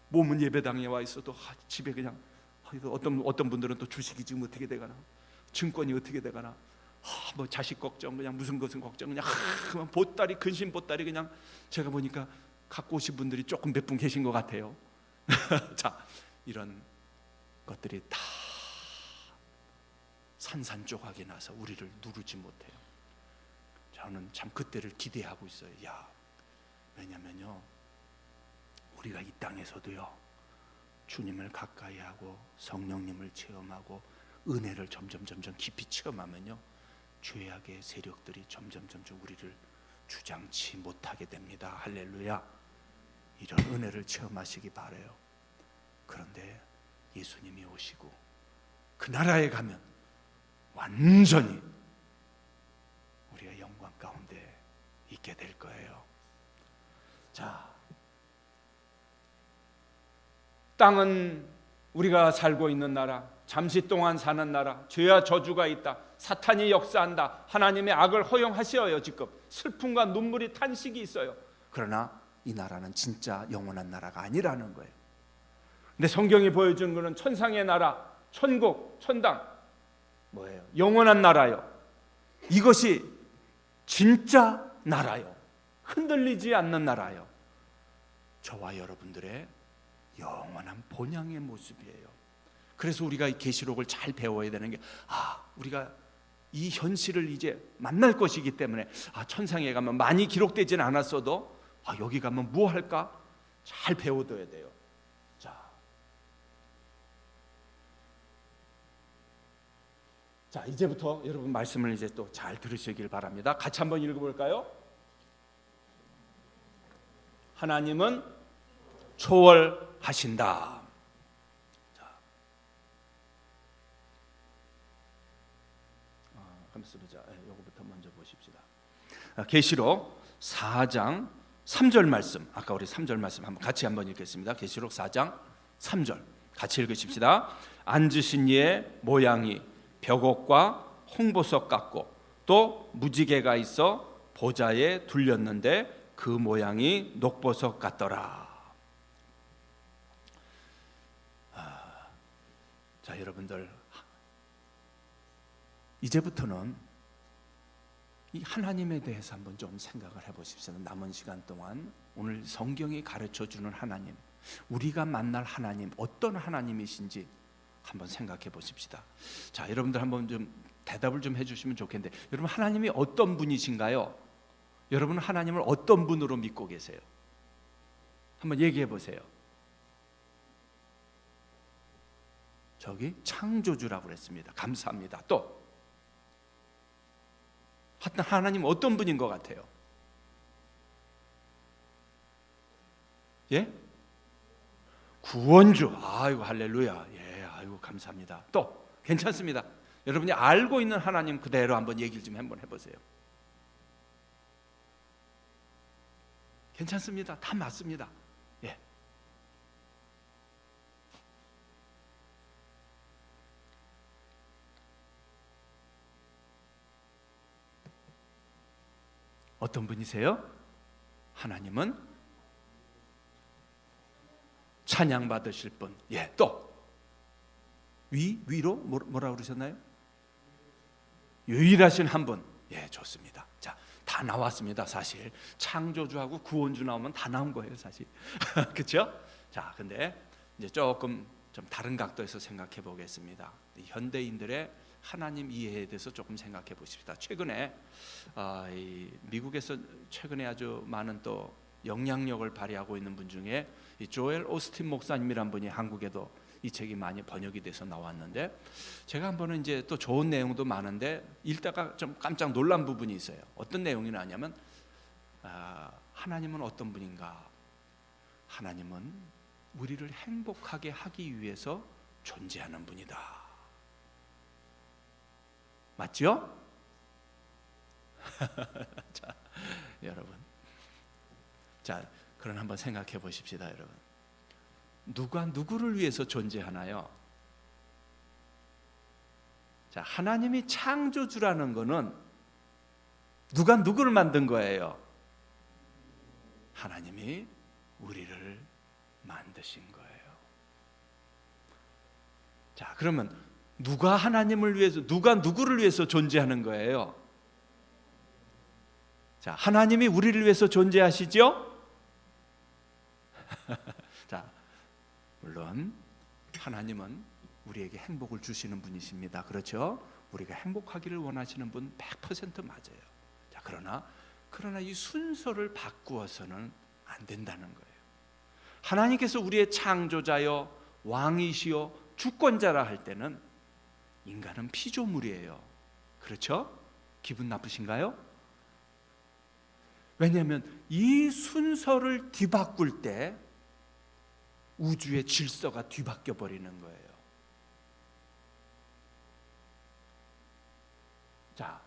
몸은 예배당에 와 있어도 집에 그냥 어떤 분들은 또 주식이 지금 어떻게 되거나, 증권이 어떻게 되거나, 뭐 자식 걱정, 그냥 무슨 것은 걱정, 그냥 그만 보따리, 근심 보따리, 그냥 제가 보니까 갖고 오신 분들이 조금 몇 분 계신 것 같아요. 자, 이런 것들이 다 산산조각이 나서 우리를 누르지 못해요. 저는 참 그때를 기대하고 있어요. 왜냐면요, 우리가 이 땅에서도요, 주님을 가까이 하고 성령님을 체험하고 은혜를 점점 깊이 체험하면요, 죄악의 세력들이 점점 우리를 주장치 못하게 됩니다. 할렐루야. 이런 은혜를 체험하시기 바라요. 그런데 예수님이 오시고 그 나라에 가면 완전히 우리가 영광 가운데 있게 될 거예요. 자, 땅은 우리가 살고 있는 나라, 잠시 동안 사는 나라, 죄와 저주가 있다, 사탄이 역사한다, 하나님의 악을 허용하셔요. 지금 슬픔과 눈물이 탄식이 있어요. 그러나 이 나라는 진짜 영원한 나라가 아니라는 거예요. 근데 성경이 보여주는 것은 천상의 나라, 천국, 천당, 뭐예요? 영원한 나라요. 이것이 진짜 나라요. 흔들리지 않는 나라요. 저와 여러분들의 영원한 본향의 모습이에요. 그래서 우리가 이 계시록을 잘 배워야 되는 게, 우리가 이 현실을 이제 만날 것이기 때문에, 천상에 가면 많이 기록되지는 않았어도 여기 가면 뭐 할까 잘 배워둬야 돼요. 자, 이제부터 여러분 말씀을 이제 또 잘 들으시길 바랍니다. 같이 한번 읽어볼까요? 하나님은 초월하신다. 이거부터 먼저 보십시다. 계시록 4장 3절 말씀, 아까 우리 3절 말씀 같이 한번 읽겠습니다. 계시록 4장 3절 같이 읽으십시다. 앉으신 이의 모양이 벽옥과 홍보석 같고 또 무지개가 있어 보좌에 둘렸는데 그 모양이 녹보석 같더라. 자, 여러분들, 이제부터는 이 하나님에 대해서 한번 좀 생각을 해보십시오. 남은 시간 동안 오늘 성경이 가르쳐주는 하나님, 우리가 만날 하나님, 어떤 하나님이신지 한번 생각해 보십시다. 자, 여러분들 한번 좀 대답을 좀 해주시면 좋겠는데, 여러분 하나님이 어떤 분이신가요? 여러분은 하나님을 어떤 분으로 믿고 계세요? 한번 얘기해 보세요. 저기 창조주라고 그랬습니다. 감사합니다. 또 하나님 어떤 분인 것 같아요? 예? 구원주. 아이고 할렐루야. 예, 아이고 감사합니다. 또 괜찮습니다. 여러분이 알고 있는 하나님 그대로 한번 얘기를 좀 한번 해보세요. 괜찮습니다. 다 맞습니다. 예. 어떤 분이세요? 하나님은 찬양 받으실 분. 예, 또 위로 뭐라 그러셨나요? 유일하신 한 분. 예, 좋습니다. 자, 다 나왔습니다. 사실 창조주하고 구원주 나오면 다 나온 거예요, 사실. 그렇죠? 자, 근데 이제 조금 좀 다른 각도에서 생각해 보겠습니다. 현대인들의 하나님 이해에 대해서 조금 생각해 보십시다. 최근에 이 미국에서 최근에 아주 많은 또 영향력을 발휘하고 있는 분 중에 이 조엘 오스틴 목사님이란 분이 한국에도 이 책이 많이 번역이 돼서 나왔는데, 제가 한 번은 이제 또 좋은 내용도 많은데 읽다가 좀 깜짝 놀란 부분이 있어요. 어떤 내용이 나냐면 하나님은 어떤 분인가? 하나님은 우리를 행복하게 하기 위해서 존재하는 분이다. 맞죠? 자, 여러분, 자, 그럼 한번 생각해 보십시다, 여러분. 누가 누구를 위해서 존재하나요? 자, 하나님이 창조주라는 것은 누가 누구를 만든 거예요? 하나님이 우리를 만드신 거예요. 자, 그러면 누가 하나님을 위해서, 누가 누구를 위해서 존재하는 거예요? 자, 하나님이 우리를 위해서 존재하시죠? 자, 물론 하나님은 우리에게 행복을 주시는 분이십니다. 그렇죠? 우리가 행복하기를 원하시는 분 100% 맞아요. 자, 그러나 이 순서를 바꾸어서는 안 된다는 거예요. 하나님께서 우리의 창조자여 왕이시여 주권자라 할 때는 인간은 피조물이에요. 그렇죠? 기분 나쁘신가요? 왜냐하면 이 순서를 뒤바꿀 때 우주의 질서가 뒤바뀌어 버리는 거예요. 자,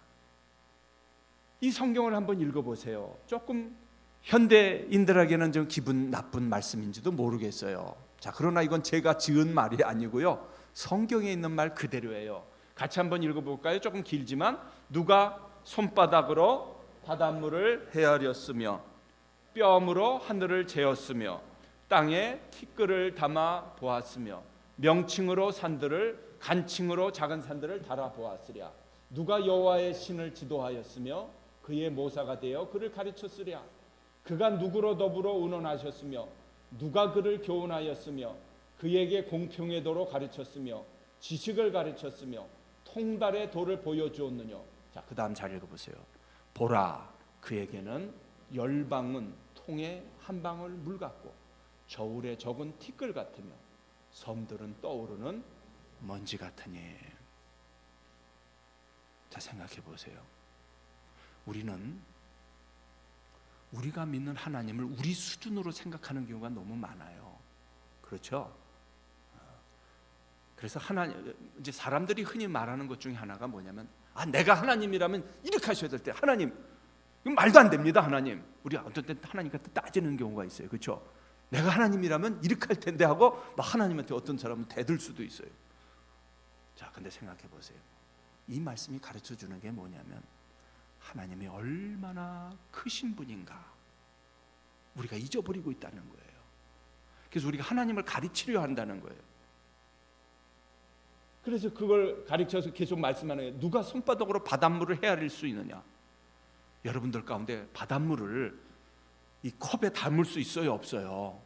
이 성경을 한번 읽어보세요. 조금 현대인들에게는 좀 기분 나쁜 말씀인지도 모르겠어요. 자, 그러나 이건 제가 지은 말이 아니고요, 성경에 있는 말 그대로예요. 같이 한번 읽어볼까요? 조금 길지만, 누가 손바닥으로 바닷물을 헤아렸으며 뼘으로 하늘을 재었으며 땅에 티끌을 담아 보았으며 명칭으로 산들을, 간칭으로 작은 산들을 달아 보았으랴. 누가 여호와의 신을 지도하였으며 그의 모사가 되어 그를 가르쳤으랴. 그가 누구로 더불어 의논하셨으며 누가 그를 교훈하였으며 그에게 공평의 도로 가르쳤으며 지식을 가르쳤으며 통달의 도를 보여주었느냐. 자, 그 다음 잘 읽어보세요. 보라, 그에게는 열방은 통에 한 방울 물 같고 저울에 적은 티끌 같으며 섬들은 떠오르는 먼지 같으니. 자, 생각해 보세요. 우리가 믿는 하나님을 우리 수준으로 생각하는 경우가 너무 많아요. 그렇죠? 그래서 이제 사람들이 흔히 말하는 것 중에 하나가 뭐냐면, 내가 하나님이라면 이렇게 하셔야 될 때, 하나님 이건 말도 안 됩니다. 하나님, 우리 어떤 때 하나님한테 따지는 경우가 있어요. 그렇죠? 내가 하나님이라면 이렇게 할 텐데 하고 막 하나님한테 어떤 사람은 대들 수도 있어요. 자, 근데 생각해 보세요. 이 말씀이 가르쳐 주는 게 뭐냐면, 하나님이 얼마나 크신 분인가 우리가 잊어버리고 있다는 거예요. 그래서 우리가 하나님을 가르치려 한다는 거예요. 그래서 그걸 가르쳐서 계속 말씀하는 거예요. 누가 손바닥으로 바닷물을 헤아릴 수 있느냐. 여러분들 가운데 바닷물을 이 컵에 담을 수 있어요, 없어요?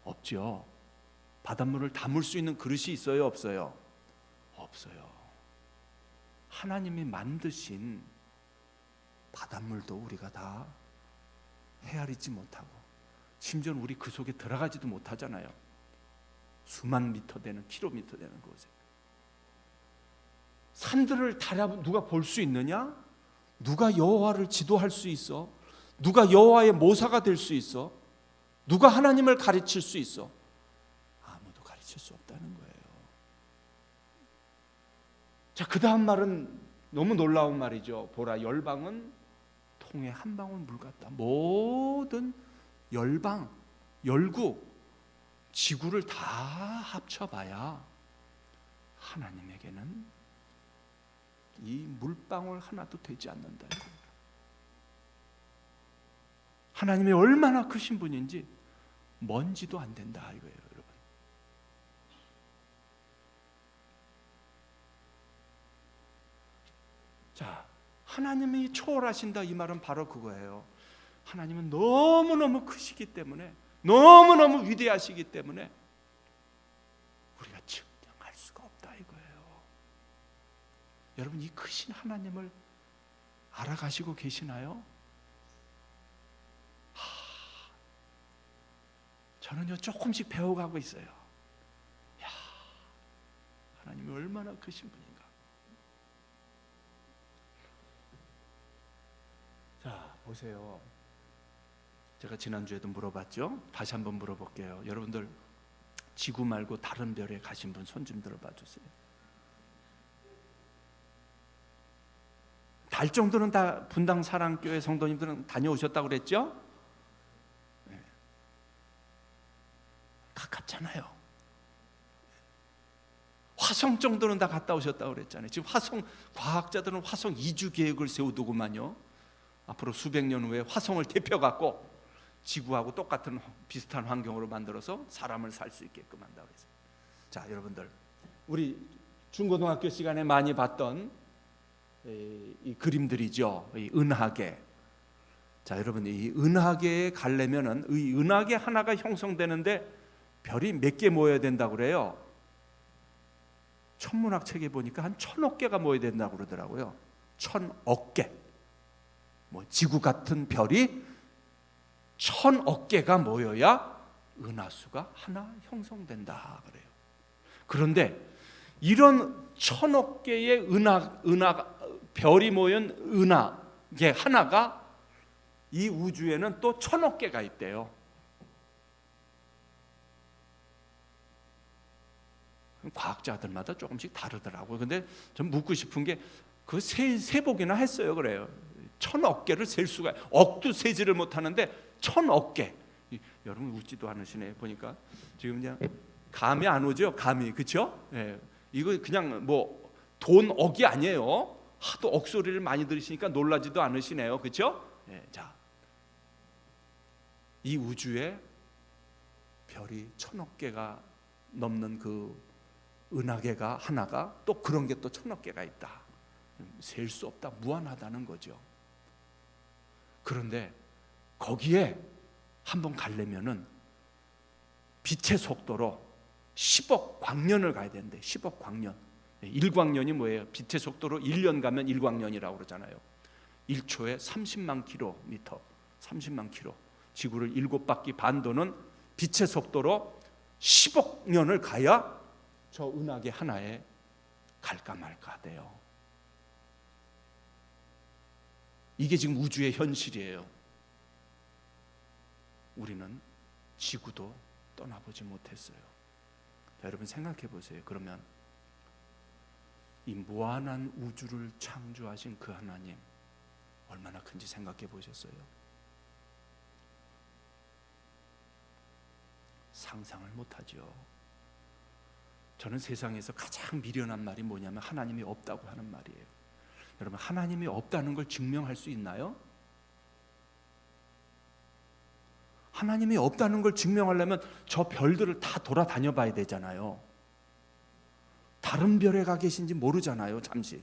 없죠. 바닷물을 담을 수 있는 그릇이 있어요, 없어요? 없어요. 하나님이 만드신 바닷물도 우리가 다 헤아리지 못하고, 심지어는 우리 그 속에 들어가지도 못하잖아요. 수만 미터 되는, 킬로미터 되는 곳에. 산들을 누가 볼 수 있느냐? 누가 여호와를 지도할 수 있어? 누가 여호와의 모사가 될 수 있어? 누가 하나님을 가르칠 수 있어? 아무도 가르칠 수 없다는 거예요. 자, 그 다음 말은 너무 놀라운 말이죠. 보라, 열방은 통에 한 방울 물 같다. 모든 열방, 열국, 지구를 다 합쳐봐야 하나님에게는 이 물방울 하나도 되지 않는다. 하나님이 얼마나 크신 분인지 먼지도 안 된다 이거예요, 여러분. 자, 하나님이 초월하신다 이 말은 바로 그거예요. 하나님은 너무너무 크시기 때문에, 너무너무 위대하시기 때문에 우리가 측량할 수가 없다 이거예요. 여러분, 이 크신 하나님을 알아가시고 계시나요? 저는요 조금씩 배워가고 있어요. 야, 하나님이 얼마나 크신 분인가. 자, 보세요. 제가 지난주에도 물어봤죠. 다시 한번 물어볼게요. 여러분들 지구 말고 다른 별에 가신 분 손 좀 들어봐 주세요. 달 정도는 다 분당 사랑교회 성도님들은 다녀오셨다고 그랬죠? 네. 가깝잖아요. 화성 정도는 다 갔다 오셨다고 그랬잖아요. 지금 화성 과학자들은 화성 이주 계획을 세우더구만요. 앞으로 수백 년 후에 화성을 대표갖고 지구하고 똑같은 비슷한 환경으로 만들어서 사람을 살 수 있게끔 한다고 했어요. 자, 여러분들 우리 중고등학교 시간에 많이 봤던 이 그림들이죠. 이 은하계. 자, 여러분 이 은하계에 가려면은 이 은하계 하나가 형성되는데 별이 몇 개 모여야 된다고 그래요. 천문학 책에 보니까 한 1000억 개가 모여야 된다고 그러더라고요. 1000억 개. 뭐 지구 같은 별이 1000억 개가 모여야 은하수가 하나 형성된다 그래요. 그런데 이런 1000억 개의 별이 모인 은하계 하나가 이 우주에는 또 1000억 개가 있대요. 과학자들마다 조금씩 다르더라고요. 근데 좀 묻고 싶은 게 그 세보기나 했어요. 그래요. 1000억 개를 셀 수가, 억도 세지를 못하는데 1000억 개. 여러분 웃지도 않으시네. 보니까 지금 그냥 감이 안 오죠. 감이, 그렇죠? 예. 이거 그냥 뭐 돈 억이 아니에요. 하도 억 소리를 많이 들으시니까 놀라지도 않으시네요. 그렇죠? 예. 자, 이 우주에 별이 1000억 개가 넘는 그 은하계가 하나가 또 그런 게 또 1000억 개가 있다. 셀 수 없다. 무한하다는 거죠. 그런데 거기에 한번 가려면은 빛의 속도로 10억 광년을 가야 되는데 10억 광년. 1광년이 뭐예요? 빛의 속도로 1년 가면 1광년이라고 그러잖아요. 1초에 30만 킬로미터, 30만 킬로. 지구를 7바퀴 반 도는 빛의 속도로 10억 년을 가야 저 은하계 하나에 갈까 말까 돼요. 이게 지금 우주의 현실이에요. 우리는 지구도 떠나보지 못했어요. 여러분 생각해 보세요. 그러면 이 무한한 우주를 창조하신 그 하나님 얼마나 큰지 생각해 보셨어요? 상상을 못하죠. 저는 세상에서 가장 미련한 말이 뭐냐면 하나님이 없다고 하는 말이에요. 여러분, 하나님이 없다는 걸 증명할 수 있나요? 하나님이 없다는 걸 증명하려면 저 별들을 다 돌아다녀 봐야 되잖아요. 다른 별에 가 계신지 모르잖아요. 잠시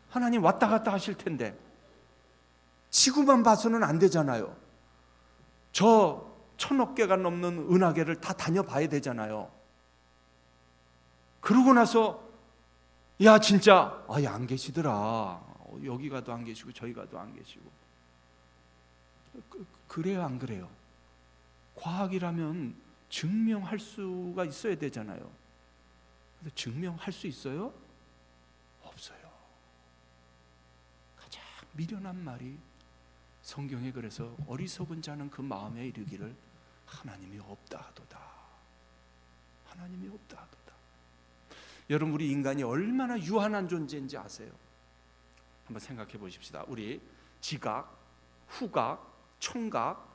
하나님 왔다 갔다 하실 텐데 지구만 봐서는 안 되잖아요. 저 1000억 개가 넘는 은하계를 다 다녀봐야 되잖아요. 그러고 나서 야 진짜 아예 안 계시더라. 여기 가도 안 계시고 저기 가도 안 계시고. 그래요 안 그래요? 과학이라면 증명할 수가 있어야 되잖아요. 근데 증명할 수 있어요? 없어요. 가장 미련한 말이 성경에 그래서 어리석은 자는 그 마음에 이르기를 하나님이 없다 하도다. 하나님이 없다 하도다. 여러분 우리 인간이 얼마나 유한한 존재인지 아세요? 한번 생각해 보십시다. 우리 지각, 후각, 청각,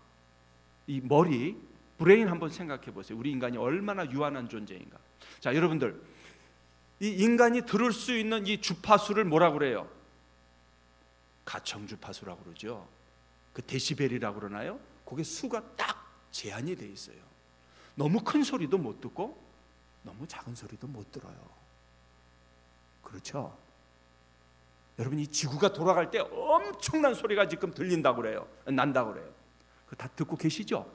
이 머리, 브레인 한번 생각해 보세요. 우리 인간이 얼마나 유한한 존재인가. 자, 여러분들 이 인간이 들을 수 있는 이 주파수를 뭐라고 그래요? 가청 주파수라고 그러죠. 그 데시벨이라고 그러나요? 그게 수가 딱 제한이 돼 있어요. 너무 큰 소리도 못 듣고 너무 작은 소리도 못 들어요. 그렇죠? 여러분, 이 지구가 돌아갈 때 엄청난 소리가 지금 들린다고 그래요. 난다고 그래요. 그거 다 듣고 계시죠?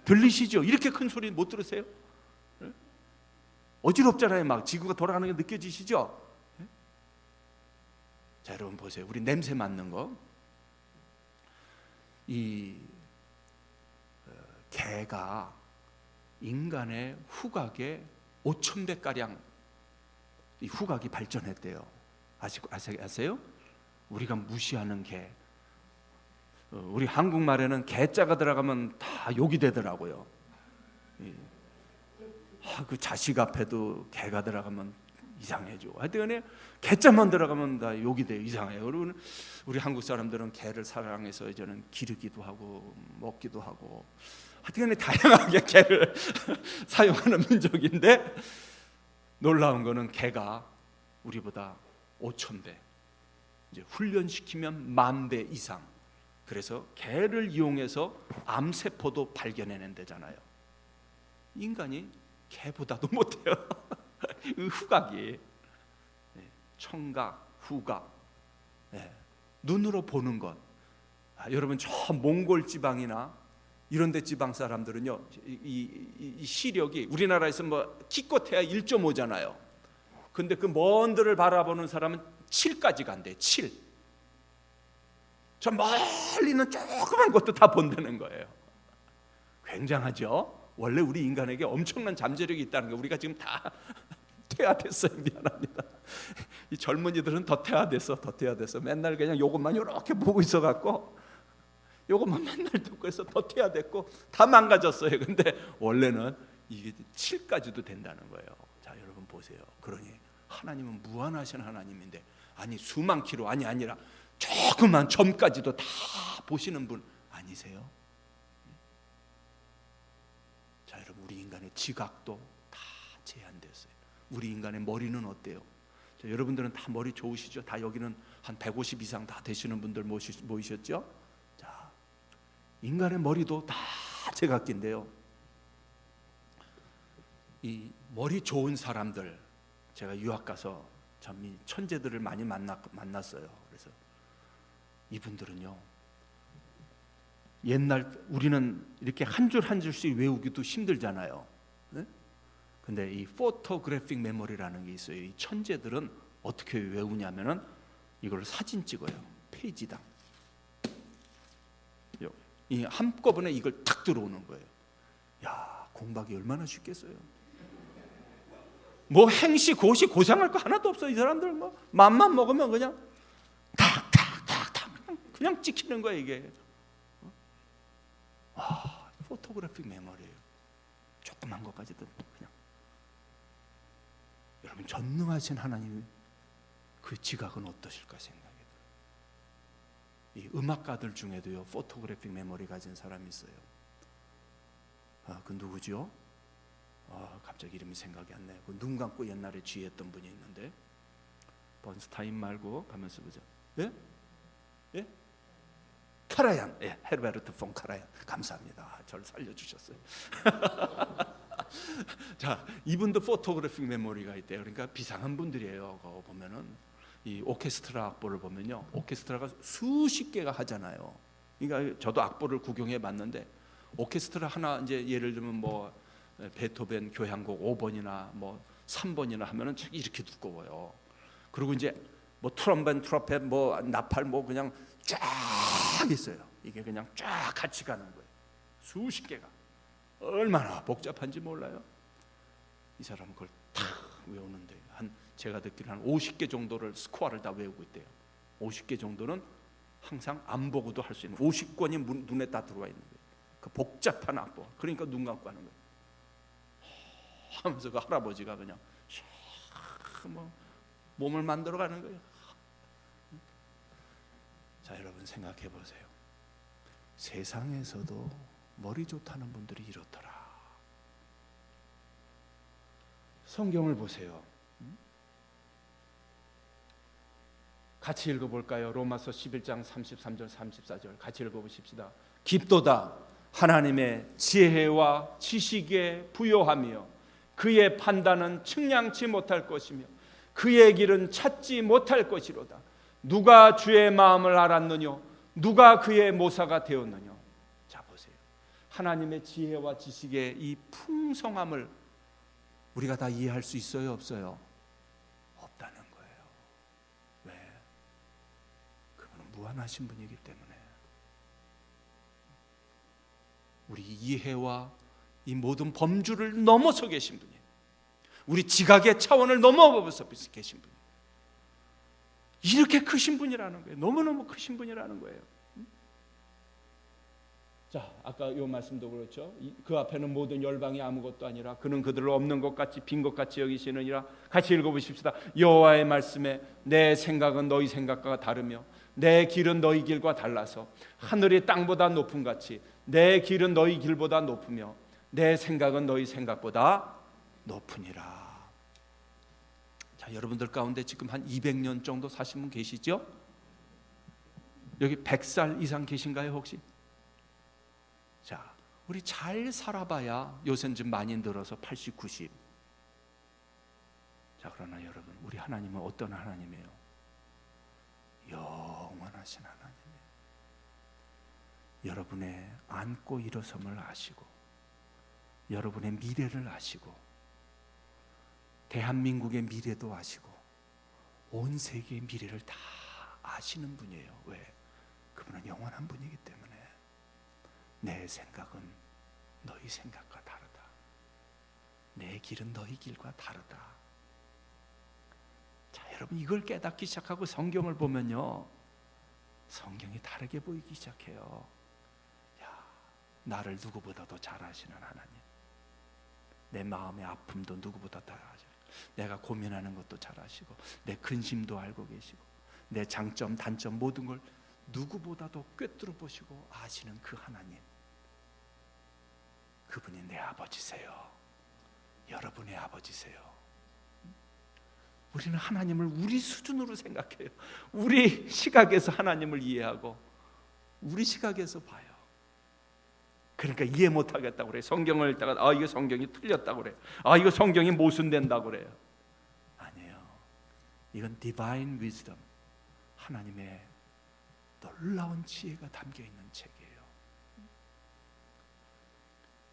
들리시죠? 이렇게 큰 소리 못 들으세요? 어지럽잖아요. 막 지구가 돌아가는 게 느껴지시죠? 자, 여러분 보세요. 우리 냄새 맡는 거. 이 개가 인간의 후각에 5,000배 가량 이 후각이 발전했대요. 아세요? 우리가 무시하는 개. 우리 한국말에는 개자가 들어가면 다 욕이 되더라고요. 그 자식 앞에도 개가 들어가면 이상해져. 하여튼 개자만 들어가면 다 욕이 돼요. 이상해요. 여러분, 우리 한국 사람들은 개를 사랑해서 이제는 기르기도 하고 먹기도 하고 하여튼 다양하게 개를 사용하는 민족인데, 놀라운 거는 개가 우리보다 5,000배, 이제 훈련시키면 10,000배 이상. 그래서 개를 이용해서 암세포도 발견해낸대잖아요. 인간이 개보다도 못해요. 후각이, 청각, 후각, 눈으로 보는 것. 여러분, 저 몽골 지방이나 이런 데 지방 사람들은요, 이 시력이 우리나라에서 뭐 기껏해야 1.5잖아요. 근데 그 먼 데를 바라보는 사람은 7까지 간대. 7. 저 멀리는 조그만 것도 다 본다는 거예요. 굉장하죠? 원래 우리 인간에게 엄청난 잠재력이 있다는 거 우리가 지금 다 퇴화됐어요. 미안합니다. 이 젊은이들은 더 퇴화됐어. 맨날 그냥 요것만 이렇게 보고 있어갖고 요것만 맨날 듣고 해서 더 퇴화됐고 다 망가졌어요. 근데 원래는 이게 7까지도 된다는 거예요. 자, 여러분 보세요. 그러니 하나님은 무한하신 하나님인데, 아니 수만 킬로 아니라 조그만 점까지도 다 보시는 분 아니세요? 자, 여러분, 우리 인간의 지각도 다 제한됐어요. 우리 인간의 머리는 어때요? 자, 여러분들은 다 머리 좋으시죠? 다 여기는 한 150 이상 다 되시는 분들 모이셨죠? 자, 인간의 머리도 다 제각기인데요. 이 머리 좋은 사람들, 제가 유학 가서 참 이 천재들을 많이 만났어요. 그래서 이분들은요, 옛날 우리는 이렇게 한 줄 한 줄씩 외우기도 힘들잖아요. 네? 근데 이 포토그래픽 메모리라는 게 있어요. 이 천재들은 어떻게 외우냐면은 이걸 사진 찍어요. 페이지당. 이 한꺼번에 이걸 탁 들어오는 거예요. 야, 공부하기 얼마나 쉽겠어요. 뭐 행시, 고시, 고상할 거 하나도 없어. 이 사람들 뭐 맘만 먹으면 그냥 탁탁탁탁 그냥 찍히는 거예요, 이게. 포토그래픽 메모리예요. 조그만 것까지도 그냥. 여러분, 전능하신 하나님 그 지각은 어떠실까 생각이 들어요. 이 음악가들 중에도요, 포토그래픽 메모리 가진 사람이 있어요. 그 누구죠? 갑자기 이름이 생각이 안 나요. 그 눈 감고 옛날에 지휘했던 분이 있는데, 번스타인 말고 가면서 보자. 예? 카라얀. 예, 헤르베르트 폰 카라얀. 감사합니다. 저를 살려주셨어요. 자, 이분도 포토그래픽 메모리가 있대요. 그러니까 비상한 분들이에요. 그거 보면은 이 오케스트라 악보를 보면요, 오케스트라가 수십 개가 하잖아요. 그러니까 저도 악보를 구경해 봤는데, 오케스트라 하나 이제 예를 들면 뭐 베토벤 교향곡 5번이나 뭐 3번이나 하면은 책이 이렇게 두꺼워요. 그리고 이제 뭐 트럼펫, 트럼펫, 뭐 나팔, 뭐 그냥 쫙 있어요. 이게 그냥 쫙 같이 가는 거예요. 수십 개가. 얼마나 복잡한지 몰라요. 이 사람은 그걸 다 외우는데 제가 듣기로는 한 50개 정도를 스코어를 다 외우고 있대요. 50개 정도는 항상 안 보고도 할 수 있는 50권이 눈에 다 들어와 있는 거예요. 그 복잡한 악보. 그러니까 눈 감고 하는 거예요. 하면서 그 할아버지가 그냥 뭐 몸을 만들어 가는 거예요. 자, 여러분 생각해 보세요. 세상에서도 머리 좋다는 분들이 이렇더라. 성경을 보세요. 같이 읽어볼까요? 로마서 11장 33절 34절 같이 읽어보십시다. 깊도다 하나님의 지혜와 지식에 부요하며 그의 판단은 측량치 못할 것이며 그의 길은 찾지 못할 것이로다. 누가 주의 마음을 알았느뇨? 누가 그의 모사가 되었느뇨? 자 보세요. 하나님의 지혜와 지식의 이 풍성함을 우리가 다 이해할 수 있어요, 없어요? 없다는 거예요. 왜? 그분은 무한하신 분이기 때문에. 우리 이해와 이 모든 범주를 넘어서 계신 분이에요. 우리 지각의 차원을 넘어서 계신 분이에요. 이렇게 크신 분이라는 거예요. 너무너무 크신 분이라는 거예요. 자, 아까 요 말씀도 그렇죠. 그 앞에는 모든 열방이 아무것도 아니라 그는 그들을 없는 것 같이 빈 것 같이 여기시느니라. 같이 읽어보십시다. 여호와의 말씀에 내 생각은 너희 생각과 다르며 내 길은 너희 길과 달라서 하늘이 땅보다 높음 같이 내 길은 너희 길보다 높으며 내 생각은 너희 생각보다 높으니라. 자, 여러분들 가운데 지금 한 200년 정도 사신 분 계시죠? 여기 100살 이상 계신가요 혹시? 자, 우리 잘 살아봐야 요새는 좀 많이 늘어서 80, 90. 자, 그러나 여러분, 우리 하나님은 어떤 하나님이에요? 영원하신 하나님이에요. 여러분의 앉고 일어섬을 아시고 여러분의 미래를 아시고 대한민국의 미래도 아시고 온 세계의 미래를 다 아시는 분이에요. 왜? 그분은 영원한 분이기 때문에. 내 생각은 너희 생각과 다르다. 내 길은 너희 길과 다르다. 자, 여러분 이걸 깨닫기 시작하고 성경을 보면요, 성경이 다르게 보이기 시작해요. 야, 나를 누구보다도 잘 아시는 하나님, 내 마음의 아픔도 누구보다 다 아시고, 내가 고민하는 것도 잘 아시고, 내 근심도 알고 계시고, 내 장점 단점 모든 걸 누구보다도 꿰뚫어 보시고 아시는 그 하나님, 그분이 내 아버지세요. 여러분의 아버지세요. 우리는 하나님을 우리 수준으로 생각해요. 우리 시각에서 하나님을 이해하고 우리 시각에서 봐요. 그러니까 이해 못하겠다고 그래요. 성경을 읽다가 이거 성경이 틀렸다고 그래요. 이거 성경이 모순된다고 그래요. 아니에요. 이건 divine wisdom, 하나님의 놀라운 지혜가 담겨있는 책이에요.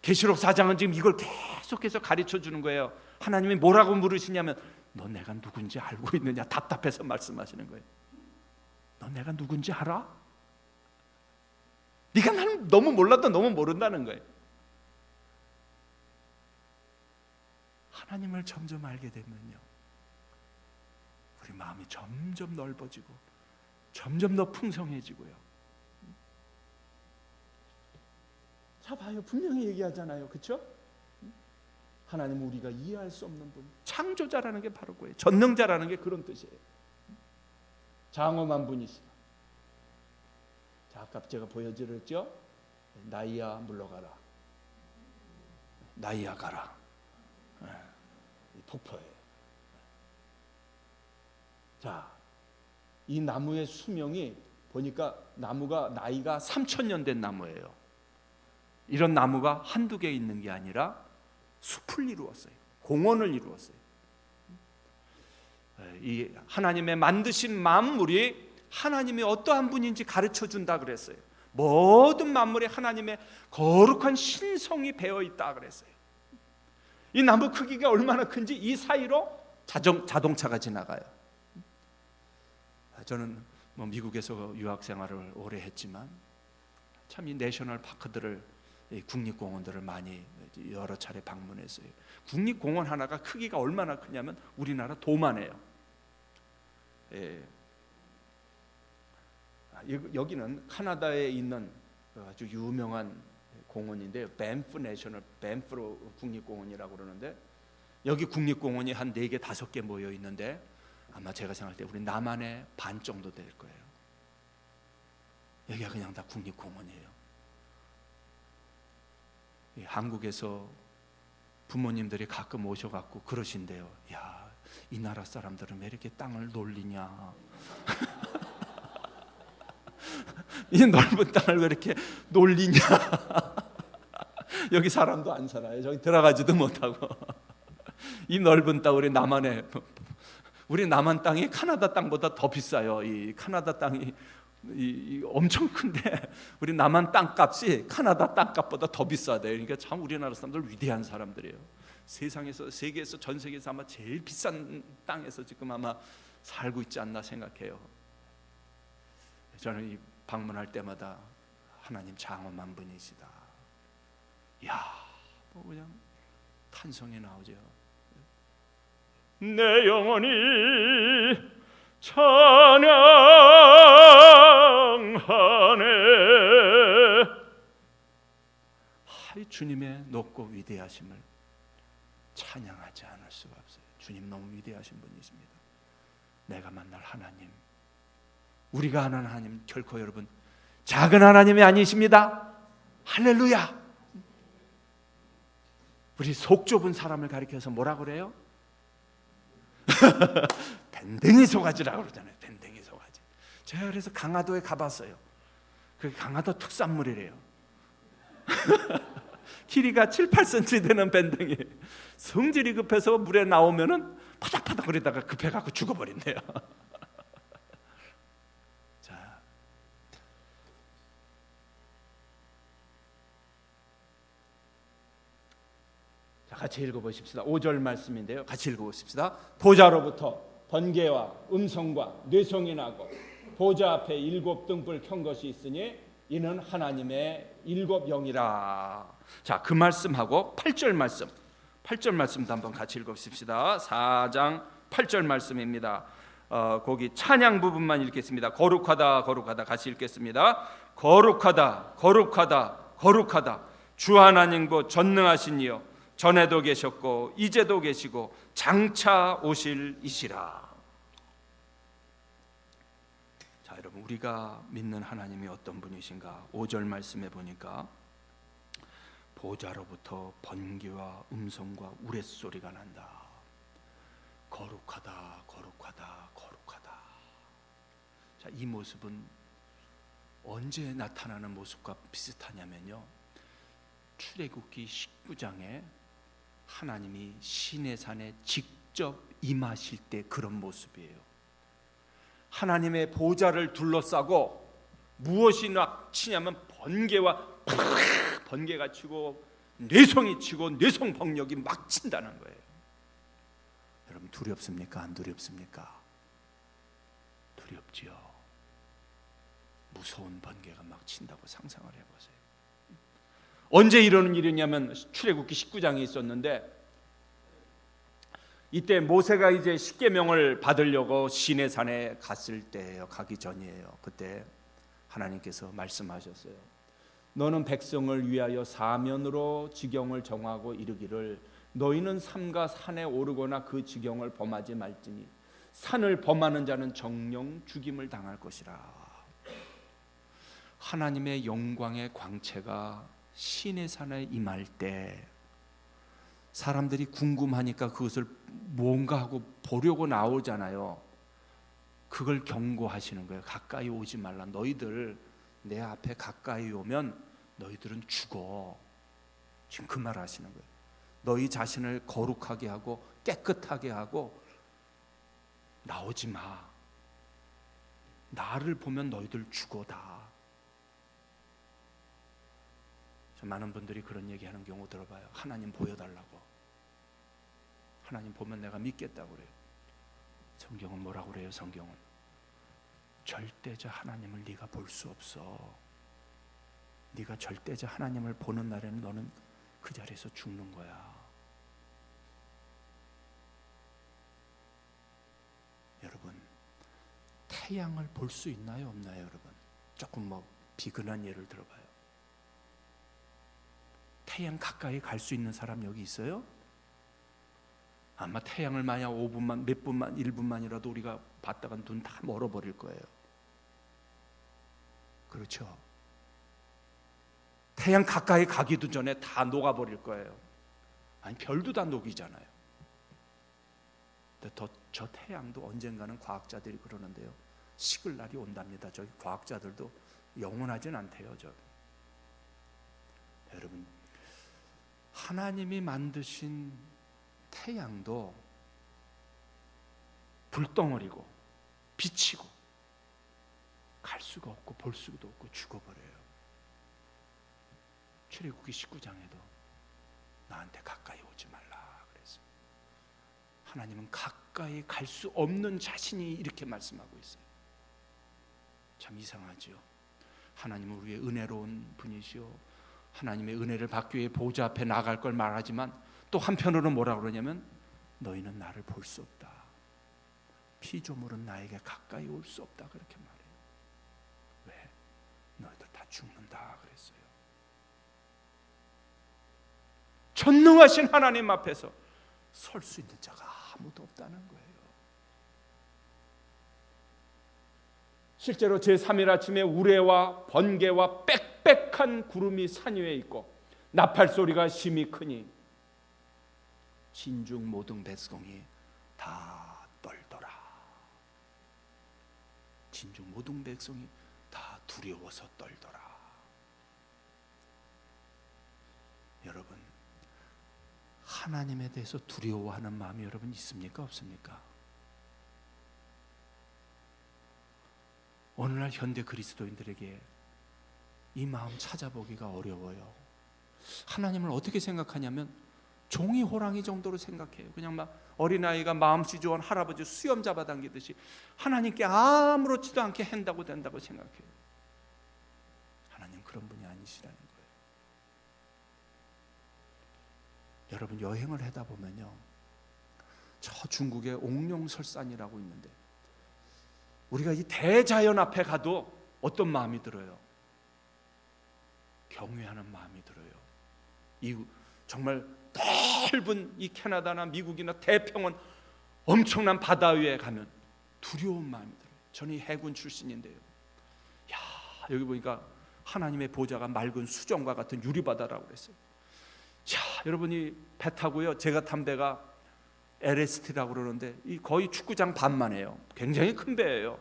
계시록 4장은 지금 이걸 계속해서 가르쳐주는 거예요. 하나님이 뭐라고 물으시냐면, 너 내가 누군지 알고 있느냐? 답답해서 말씀하시는 거예요. 너 내가 누군지 알아? 네가 나는 너무 몰라도 너무 모른다는 거예요. 하나님을 점점 알게 되면요, 우리 마음이 점점 넓어지고 점점 더 풍성해지고요. 자 봐요, 분명히 얘기하잖아요, 그렇죠? 하나님은 우리가 이해할 수 없는 분, 창조자라는 게 바로 그거예요. 전능자라는 게 그런 뜻이에요. 장엄한 분이시다. 자, 아까 제가 보여드렸죠? 나이야 물러가라, 나이야 가라. 이 폭포예요. 자, 이 나무의 수명이 보니까 나무가 나이가 3000년 된 나무예요. 이런 나무가 한두 개 있는 게 아니라 숲을 이루었어요. 공원을 이루었어요. 이 하나님의 만드신 만물이 하나님이 어떠한 분인지 가르쳐 준다 그랬어요. 모든 만물에 하나님의 거룩한 신성이 배어 있다 그랬어요. 이 나무 크기가 얼마나 큰지 이 사이로 자동차가 지나가요. 저는 미국에서 유학 생활을 오래 했지만 참 이 내셔널 파크들을, 국립공원들을 많이 여러 차례 방문했어요. 국립공원 하나가 크기가 얼마나 크냐면 우리나라 도만해요. 여기는 카나다에 있는 아주 유명한 공원인데요, 밴프 국립공원이라고 그러는데, 여기 국립공원이 한 4개, 5개 모여 있는데 아마 제가 생각할 때 우리 남한의 반 정도 될 거예요. 여기가 그냥 다 국립공원이에요. 한국에서 부모님들이 가끔 오셔갖고 그러신대요. 야, 이 나라 사람들은 왜 이렇게 땅을 놀리냐? 이 넓은 땅을 왜 이렇게 놀리냐? 여기 사람도 안 살아요. 저기 들어가지도 못하고 이 넓은 땅, 우리 남한의 우리 남한 땅이 카나다 땅보다 더 비싸요. 이 카나다 땅이 엄청 큰데 우리 남한 땅값이 카나다 땅값보다 더 비싸대요. 그러니까 참 우리나라 사람들 위대한 사람들이에요. 세상에서, 세계에서, 전 세계에서 아마 제일 비싼 땅에서 지금 아마 살고 있지 않나 생각해요. 저는 이 방문할 때마다 하나님 장엄한 분이시다. 야, 뭐 그냥 탄성이 나오죠. 내 영혼이 찬양하네. 주님의 높고 위대하심을 찬양하지 않을 수가 없어요. 주님 너무 위대하신 분이십니다. 내가 만날 하나님, 우리가 아는 하나님 결코 여러분 작은 하나님이 아니십니다. 할렐루야. 우리 속 좁은 사람을 가리켜서 뭐라 그래요? 밴댕이 소가지라고 그러잖아요. 밴댕이 소가지. 제가 그래서 강화도에 가봤어요. 그 강화도 특산물이래요. 길이가 7, 8cm 되는 밴댕이. 성질이 급해서 물에 나오면은 파닥파닥 거리다가 급해갖고 죽어버린대요. 자, 같이 읽어보십시다. 5절 말씀인데요. 같이 읽어보십시다. 보좌로부터 번개와 음성과 뇌성이 나고 보좌 앞에 7 등불 켠 것이 있으니 이는 하나님의 7 영이라. 자, 그 말씀하고 8절 말씀, 8절 말씀도 한번 같이 읽어보십시다. 4장 8절 말씀입니다. 거기 찬양 부분만 읽겠습니다. 거룩하다 거룩하다 같이 읽겠습니다. 거룩하다 거룩하다 거룩하다 주 하나님 곧 전능하신 이여 전에도 계셨고 이제도 계시고 장차 오실 이시라. 자, 여러분 우리가 믿는 하나님이 어떤 분이신가? 5절 말씀에 보니까 보좌로부터 번개와 음성과 우레소리가 난다. 거룩하다 거룩하다 거룩하다. 자, 이 모습은 언제 나타나는 모습과 비슷하냐면요, 출애굽기 19장에 하나님이 시내산에 직접 임하실 때 그런 모습이에요. 하나님의 보좌를 둘러싸고 무엇이 막 치냐면 번개가 치고 뇌성이 치고 뇌성 병력이 막 친다는 거예요. 여러분 두렵습니까? 안 두렵습니까? 두렵지요. 무서운 번개가 막 친다고 상상을 해보세요. 언제 이러는 일이냐면 출애굽기 19장에 있었는데, 이때 모세가 이제 십계명을 받으려고 시내산에 갔을 때예요. 가기 전이에요. 그때 하나님께서 말씀하셨어요. 너는 백성을 위하여 사면으로 지경을 정하고 이르기를 너희는 삼가 산에 오르거나 그 지경을 범하지 말지니 산을 범하는 자는 정령 죽임을 당할 것이라. 하나님의 영광의 광채가 시내산에 임할 때 사람들이 궁금하니까 그것을 뭔가 하고 보려고 나오잖아요. 그걸 경고하시는 거예요. 가까이 오지 말라. 너희들 내 앞에 가까이 오면 너희들은 죽어. 지금 그 말 하시는 거예요. 너희 자신을 거룩하게 하고 깨끗하게 하고 나오지 마. 나를 보면 너희들 죽어 다. 많은 분들이 그런 얘기하는 경우 들어봐요. 하나님 보여달라고. 하나님 보면 내가 믿겠다고 그래요. 성경은 뭐라고 그래요? 성경은 절대자 하나님을 네가 볼 수 없어. 네가 절대자 하나님을 보는 날에는 너는 그 자리에서 죽는 거야. 여러분 태양을 볼 수 있나요? 없나요? 여러분 조금 비근한 예를 들어봐요. 태양 가까이 갈 수 있는 사람 여기 있어요? 아마 태양을 만약 5분만, 몇 분만, 1분만이라도 우리가 봤다가 눈 다 멀어버릴 거예요. 그렇죠? 태양 가까이 가기도 전에 다 녹아버릴 거예요. 아니 별도 다 녹이잖아요. 근데 저 태양도 언젠가는 과학자들이 그러는데요, 식을 날이 온답니다. 저기 과학자들도 영원하진 않대요. 여러분 하나님이 만드신 태양도 불덩어리고 비치고 갈 수가 없고 볼 수도 없고 죽어버려요. 출애굽기 19장에도 나한테 가까이 오지 말라 그랬어요. 하나님은 가까이 갈 수 없는 자신이 이렇게 말씀하고 있어요. 참 이상하죠. 하나님은 우리의 은혜로운 분이시오. 하나님의 은혜를 받기 위해 보좌 앞에 나갈 걸 말하지만 또 한편으로는 뭐라고 그러냐면 너희는 나를 볼 수 없다. 피조물은 나에게 가까이 올 수 없다 그렇게 말해요. 왜? 너희들 다 죽는다 그랬어요. 전능하신 하나님 앞에서 설 수 있는 자가 아무도 없다는 거예요. 실제로 제3일 아침에 우레와 번개와 빽빽한 구름이 산 위에 있고 나팔 소리가 심히 크니 진중 모든 백성이 다 떨더라. 진중 모든 백성이 다 두려워서 떨더라. 여러분, 하나님에 대해서 두려워하는 마음이 여러분 있습니까? 없습니까? 오늘날 현대 그리스도인들에게 이 마음 찾아보기가 어려워요. 하나님을 어떻게 생각하냐면 종이 호랑이 정도로 생각해요. 그냥 막 어린아이가 마음씨 좋은 할아버지 수염 잡아당기듯이 하나님께 아무렇지도 않게 한다고 된다고 생각해요. 하나님 그런 분이 아니시라는 거예요. 여러분 여행을 하다 보면요, 저 중국의 옥룡설산이라고 있는데 우리가 이 대자연 앞에 가도 어떤 마음이 들어요? 경외하는 마음이 들어요. 이 정말 넓은 이 캐나다나 미국이나 태평원 엄청난 바다 위에 가면 두려운 마음이 들어요. 저는 이 해군 출신인데요. 야, 여기 보니까 하나님의 보좌가 맑은 수정과 같은 유리바다라고 그랬어요. 자, 여러분이 배 타고요. 제가 탄 배가 LST라고 그러는데 이 거의 축구장 반만 해요. 굉장히 큰 배예요.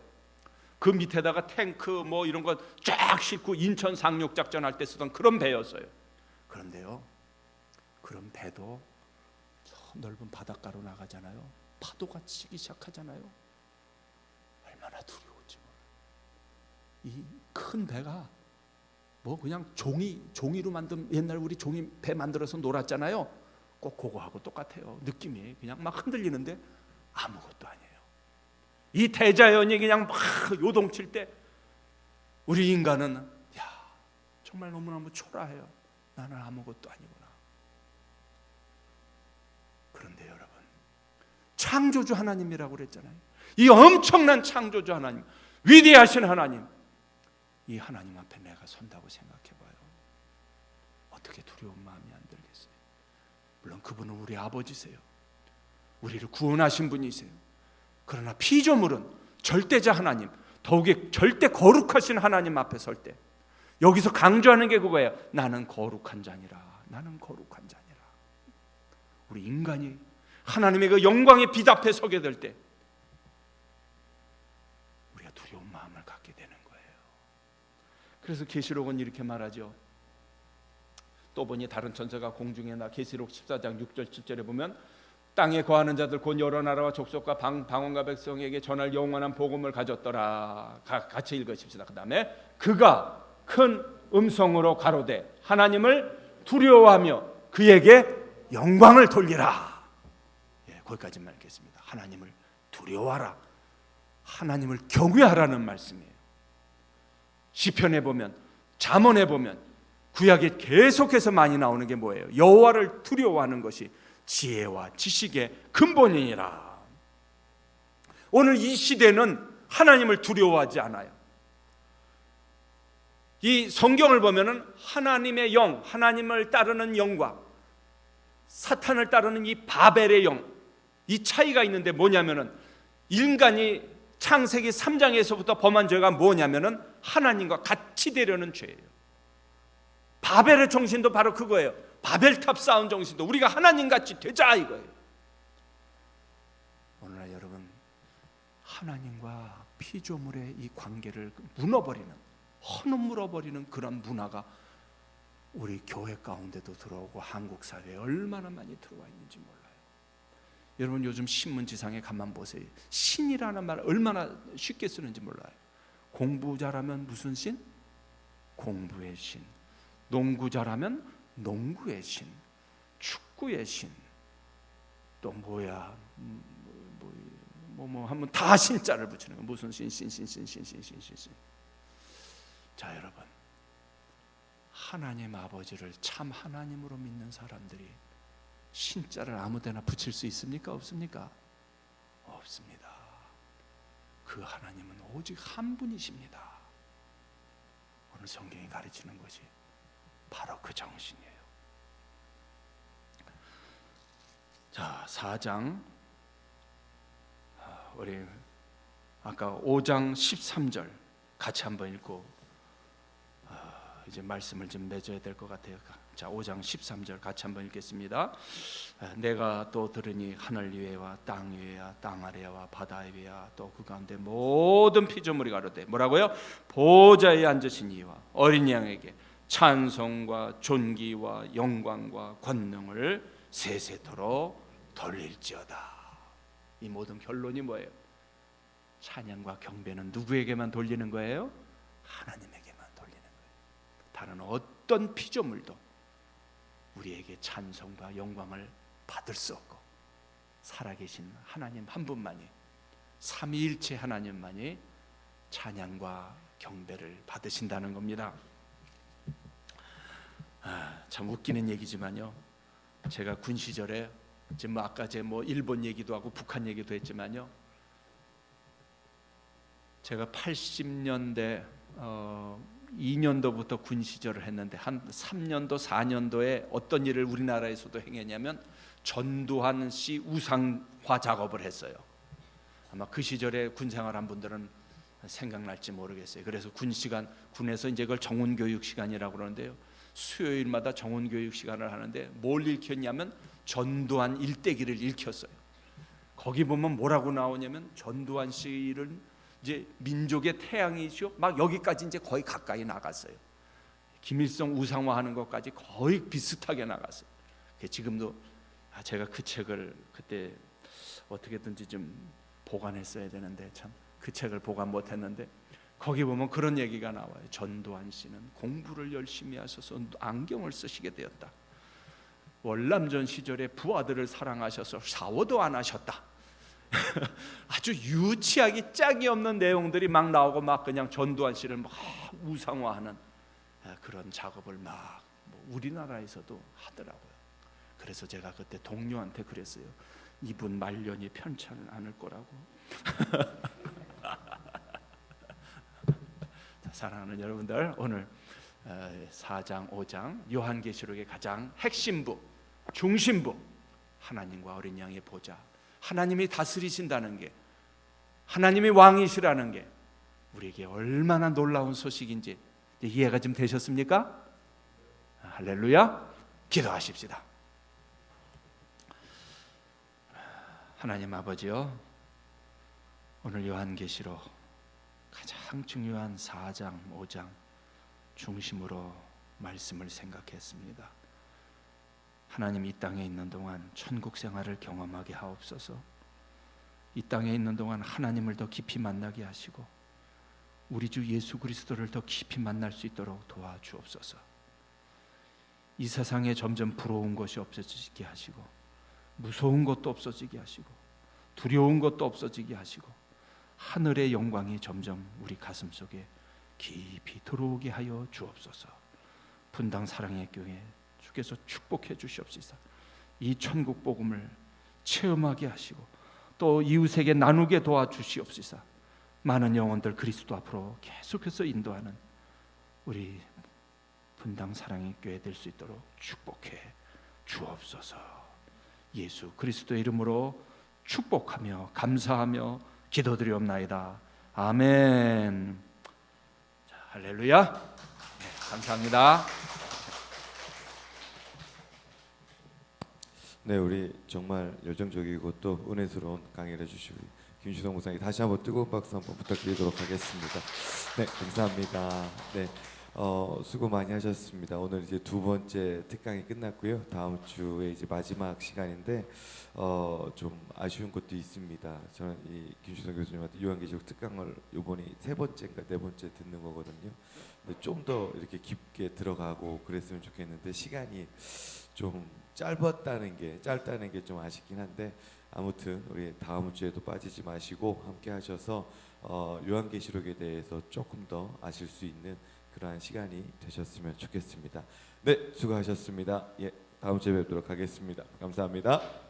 그 밑에다가 탱크 뭐 이런 거 쫙 싣고 인천 상륙 작전 할 때 쓰던 그런 배였어요. 그런데요, 그런 배도 저 넓은 바닷가로 나가잖아요. 파도가 치기 시작하잖아요. 얼마나 두려운지 몰라요. 이 큰 배가 뭐 그냥 종이로 만든, 옛날 우리 종이 배 만들어서 놀았잖아요. 꼭 그거하고 똑같아요. 느낌이 그냥 막 흔들리는데 아무것도 아니에요. 이 대자연이 그냥 막 요동칠 때 우리 인간은 야, 정말 너무너무 초라해요. 나는 아무것도 아니구나. 그런데 여러분, 창조주 하나님이라고 그랬잖아요. 이 엄청난 창조주 하나님, 위대하신 하나님, 이 하나님 앞에 내가 선다고 생각해봐요. 어떻게 두려운 마음이 안 들겠어요? 물론 그분은 우리 아버지세요. 우리를 구원하신 분이세요. 그러나 피조물은 절대자 하나님, 더욱이 절대 거룩하신 하나님 앞에 설 때 여기서 강조하는 게 그거예요. 나는 거룩한 자니라. 나는 거룩한 자니라. 우리 인간이 하나님의 그 영광의 빛 앞에 서게 될 때 우리가 두려운 마음을 갖게 되는 거예요. 그래서 계시록은 이렇게 말하죠. 또 보니 다른 천사가 공중에 나, 계시록 14장 6절 7절에 보면 땅에 거하는 자들 곧 여러 나라와 족속과 방언과 백성에게 전할 영원한 복음을 가졌더라. 같이 읽으십시다. 그 다음에 그가 큰 음성으로 가로되 하나님을 두려워하며 그에게 영광을 돌리라. 예, 거기까지만 읽겠습니다. 하나님을 두려워하라, 하나님을 경외하라는 말씀이에요. 시편에 보면, 잠언에 보면, 구약에 계속해서 많이 나오는 게 뭐예요? 여호와를 두려워하는 것이 지혜와 지식의 근본이니라. 오늘 이 시대는 하나님을 두려워하지 않아요. 이 성경을 보면은 하나님의 영, 하나님을 따르는 영과 사탄을 따르는 이 바벨의 영, 이 차이가 있는데 뭐냐면은 인간이 창세기 3장에서부터 범한 죄가 뭐냐면은 하나님과 같이 되려는 죄예요. 바벨의 정신도 바로 그거예요. 바벨탑 쌓은 정신도 우리가 하나님같이 되자 이거예요. 오늘날 여러분, 하나님과 피조물의 이 관계를 무너버리는, 허물어버리는 그런 문화가 우리 교회 가운데도 들어오고 한국 사회에 얼마나 많이 들어와 있는지 몰라요. 여러분 요즘 신문지상에 가만 보세요. 신이라는 말 얼마나 쉽게 쓰는지 몰라요. 공부 잘하면 무슨 신? 공부의 신. 농구 잘하면 농구의 신. 축구의 신. 또 뭐야? 뭐 하면 다 신자를 붙이는 거. 무슨 신. 자, 여러분. 하나님 아버지를 참 하나님으로 믿는 사람들이 신자를 아무데나 붙일 수 있습니까? 없습니까? 없습니다. 그 하나님은 오직 한 분이십니다. 오늘 성경이 가르치는 것이 바로 그 정신이에요. 자, 4장 우리 아까 5장 13절 같이 한번 읽고 이제 말씀을 좀 맺어야 될 것 같아요. 자, 5장 13절 같이 한번 읽겠습니다. 내가 또 들으니 하늘 위에와 땅 위에와 땅 아래와 바다 위에와 또 그 가운데 모든 피조물이 가로되 뭐라고요? 보좌에 앉으신 이와 어린 양에게 찬송과 존귀와 영광과 권능을 세세토록 돌릴지어다. 이 모든 결론이 뭐예요? 찬양과 경배는 누구에게만 돌리는 거예요? 하나님에게만 돌리는 거예요. 다른 어떤 피조물도 우리에게 찬송과 영광을 받을 수 없고 살아계신 하나님 한 분만이, 삼위일체 하나님만이 찬양과 경배를 받으신다는 겁니다. 참 웃기는 얘기지만요, 제가 군 시절에 지금 아까 제 일본 얘기도 하고 북한 얘기도 했지만요, 제가 80년대 2년도부터 군 시절을 했는데 한 3년도 4년도에 어떤 일을 우리나라에서도 행했냐면 전두환 씨 우상화 작업을 했어요. 아마 그 시절에 군 생활한 분들은 생각날지 모르겠어요. 그래서 군에서 이제 그걸 정원 교육 시간이라고 그러는데요, 수요일마다 정원 교육 시간을 하는데 뭘 읽혔냐면 전두환 일대기를 읽혔어요. 거기 보면 뭐라고 나오냐면 전두환 씨를 이제 민족의 태양이시오, 막 여기까지 이제 거의 가까이 나갔어요. 김일성 우상화하는 것까지 거의 비슷하게 나갔어요. 지금도 제가 그 책을 그때 어떻게든지 좀 보관했어야 되는데 참 그 책을 보관 못했는데 거기 보면 그런 얘기가 나와요. 전두환 씨는 공부를 열심히 하셔서 안경을 쓰시게 되었다. 월남전 시절에 부하들을 사랑하셔서 샤워도 안 하셨다. 아주 유치하기 짝이 없는 내용들이 막 나오고 막 그냥 전두환 씨를 막 우상화하는 그런 작업을 막 우리나라에서도 하더라고요. 그래서 제가 그때 동료한테 그랬어요. 이분 말년이 편찮지 않을 거라고. 사랑하는 여러분들, 오늘 4장 5장 요한계시록의 가장 핵심부, 중심부, 하나님과 어린 양의 보좌, 하나님이 다스리신다는 게, 하나님이 왕이시라는 게 우리에게 얼마나 놀라운 소식인지 이해가 좀 되셨습니까? 할렐루야. 기도하십시다. 하나님 아버지요, 오늘 요한계시록 가장 중요한 4장 5장 중심으로 말씀을 생각했습니다. 하나님, 이 땅에 있는 동안 천국 생활을 경험하게 하옵소서. 이 땅에 있는 동안 하나님을 더 깊이 만나게 하시고 우리 주 예수 그리스도를 더 깊이 만날 수 있도록 도와주옵소서. 이 세상에 점점 부러운 것이 없어지게 하시고 무서운 것도 없어지게 하시고 두려운 것도 없어지게 하시고 하늘의 영광이 점점 우리 가슴 속에 깊이 들어오게 하여 주옵소서. 분당 사랑의 교회 주께서 축복해 주시옵소서. 이 천국 복음을 체험하게 하시고 또 이웃에게 나누게 도와주시옵소서. 많은 영혼들 그리스도 앞으로 계속해서 인도하는 우리 분당 사랑의 교회 될 수 있도록 축복해 주옵소서. 예수 그리스도의 이름으로 축복하며 감사하며 기도드리옵나이다. 아멘. 자, 할렐루야. 네, 감사합니다. 네, 우리 정말 열정적이고 또 은혜스러운 강의를 해주시고 김주성 목사님 다시 한번 뜨거운 박수 한번 부탁드리도록 하겠습니다. 네, 감사합니다. 네, 수고 많이 하셨습니다. 오늘 이제 두 번째 특강이 끝났고요. 다음 주에 이제 마지막 시간인데 좀 아쉬운 것도 있습니다. 저는 이 김수성 교수님한테 요한계시록 특강을 이번이 세 번째인가 네 번째 듣는 거거든요. 근데 좀 더 이렇게 깊게 들어가고 그랬으면 좋겠는데 시간이 좀 짧다는 게 좀 아쉽긴 한데 아무튼 우리 다음 주에도 빠지지 마시고 함께 하셔서 요한계시록에 대해서 조금 더 아실 수 있는 그러한 시간이 되셨으면 좋겠습니다. 네, 수고하셨습니다. 예, 다음 주에 뵙도록 하겠습니다. 감사합니다.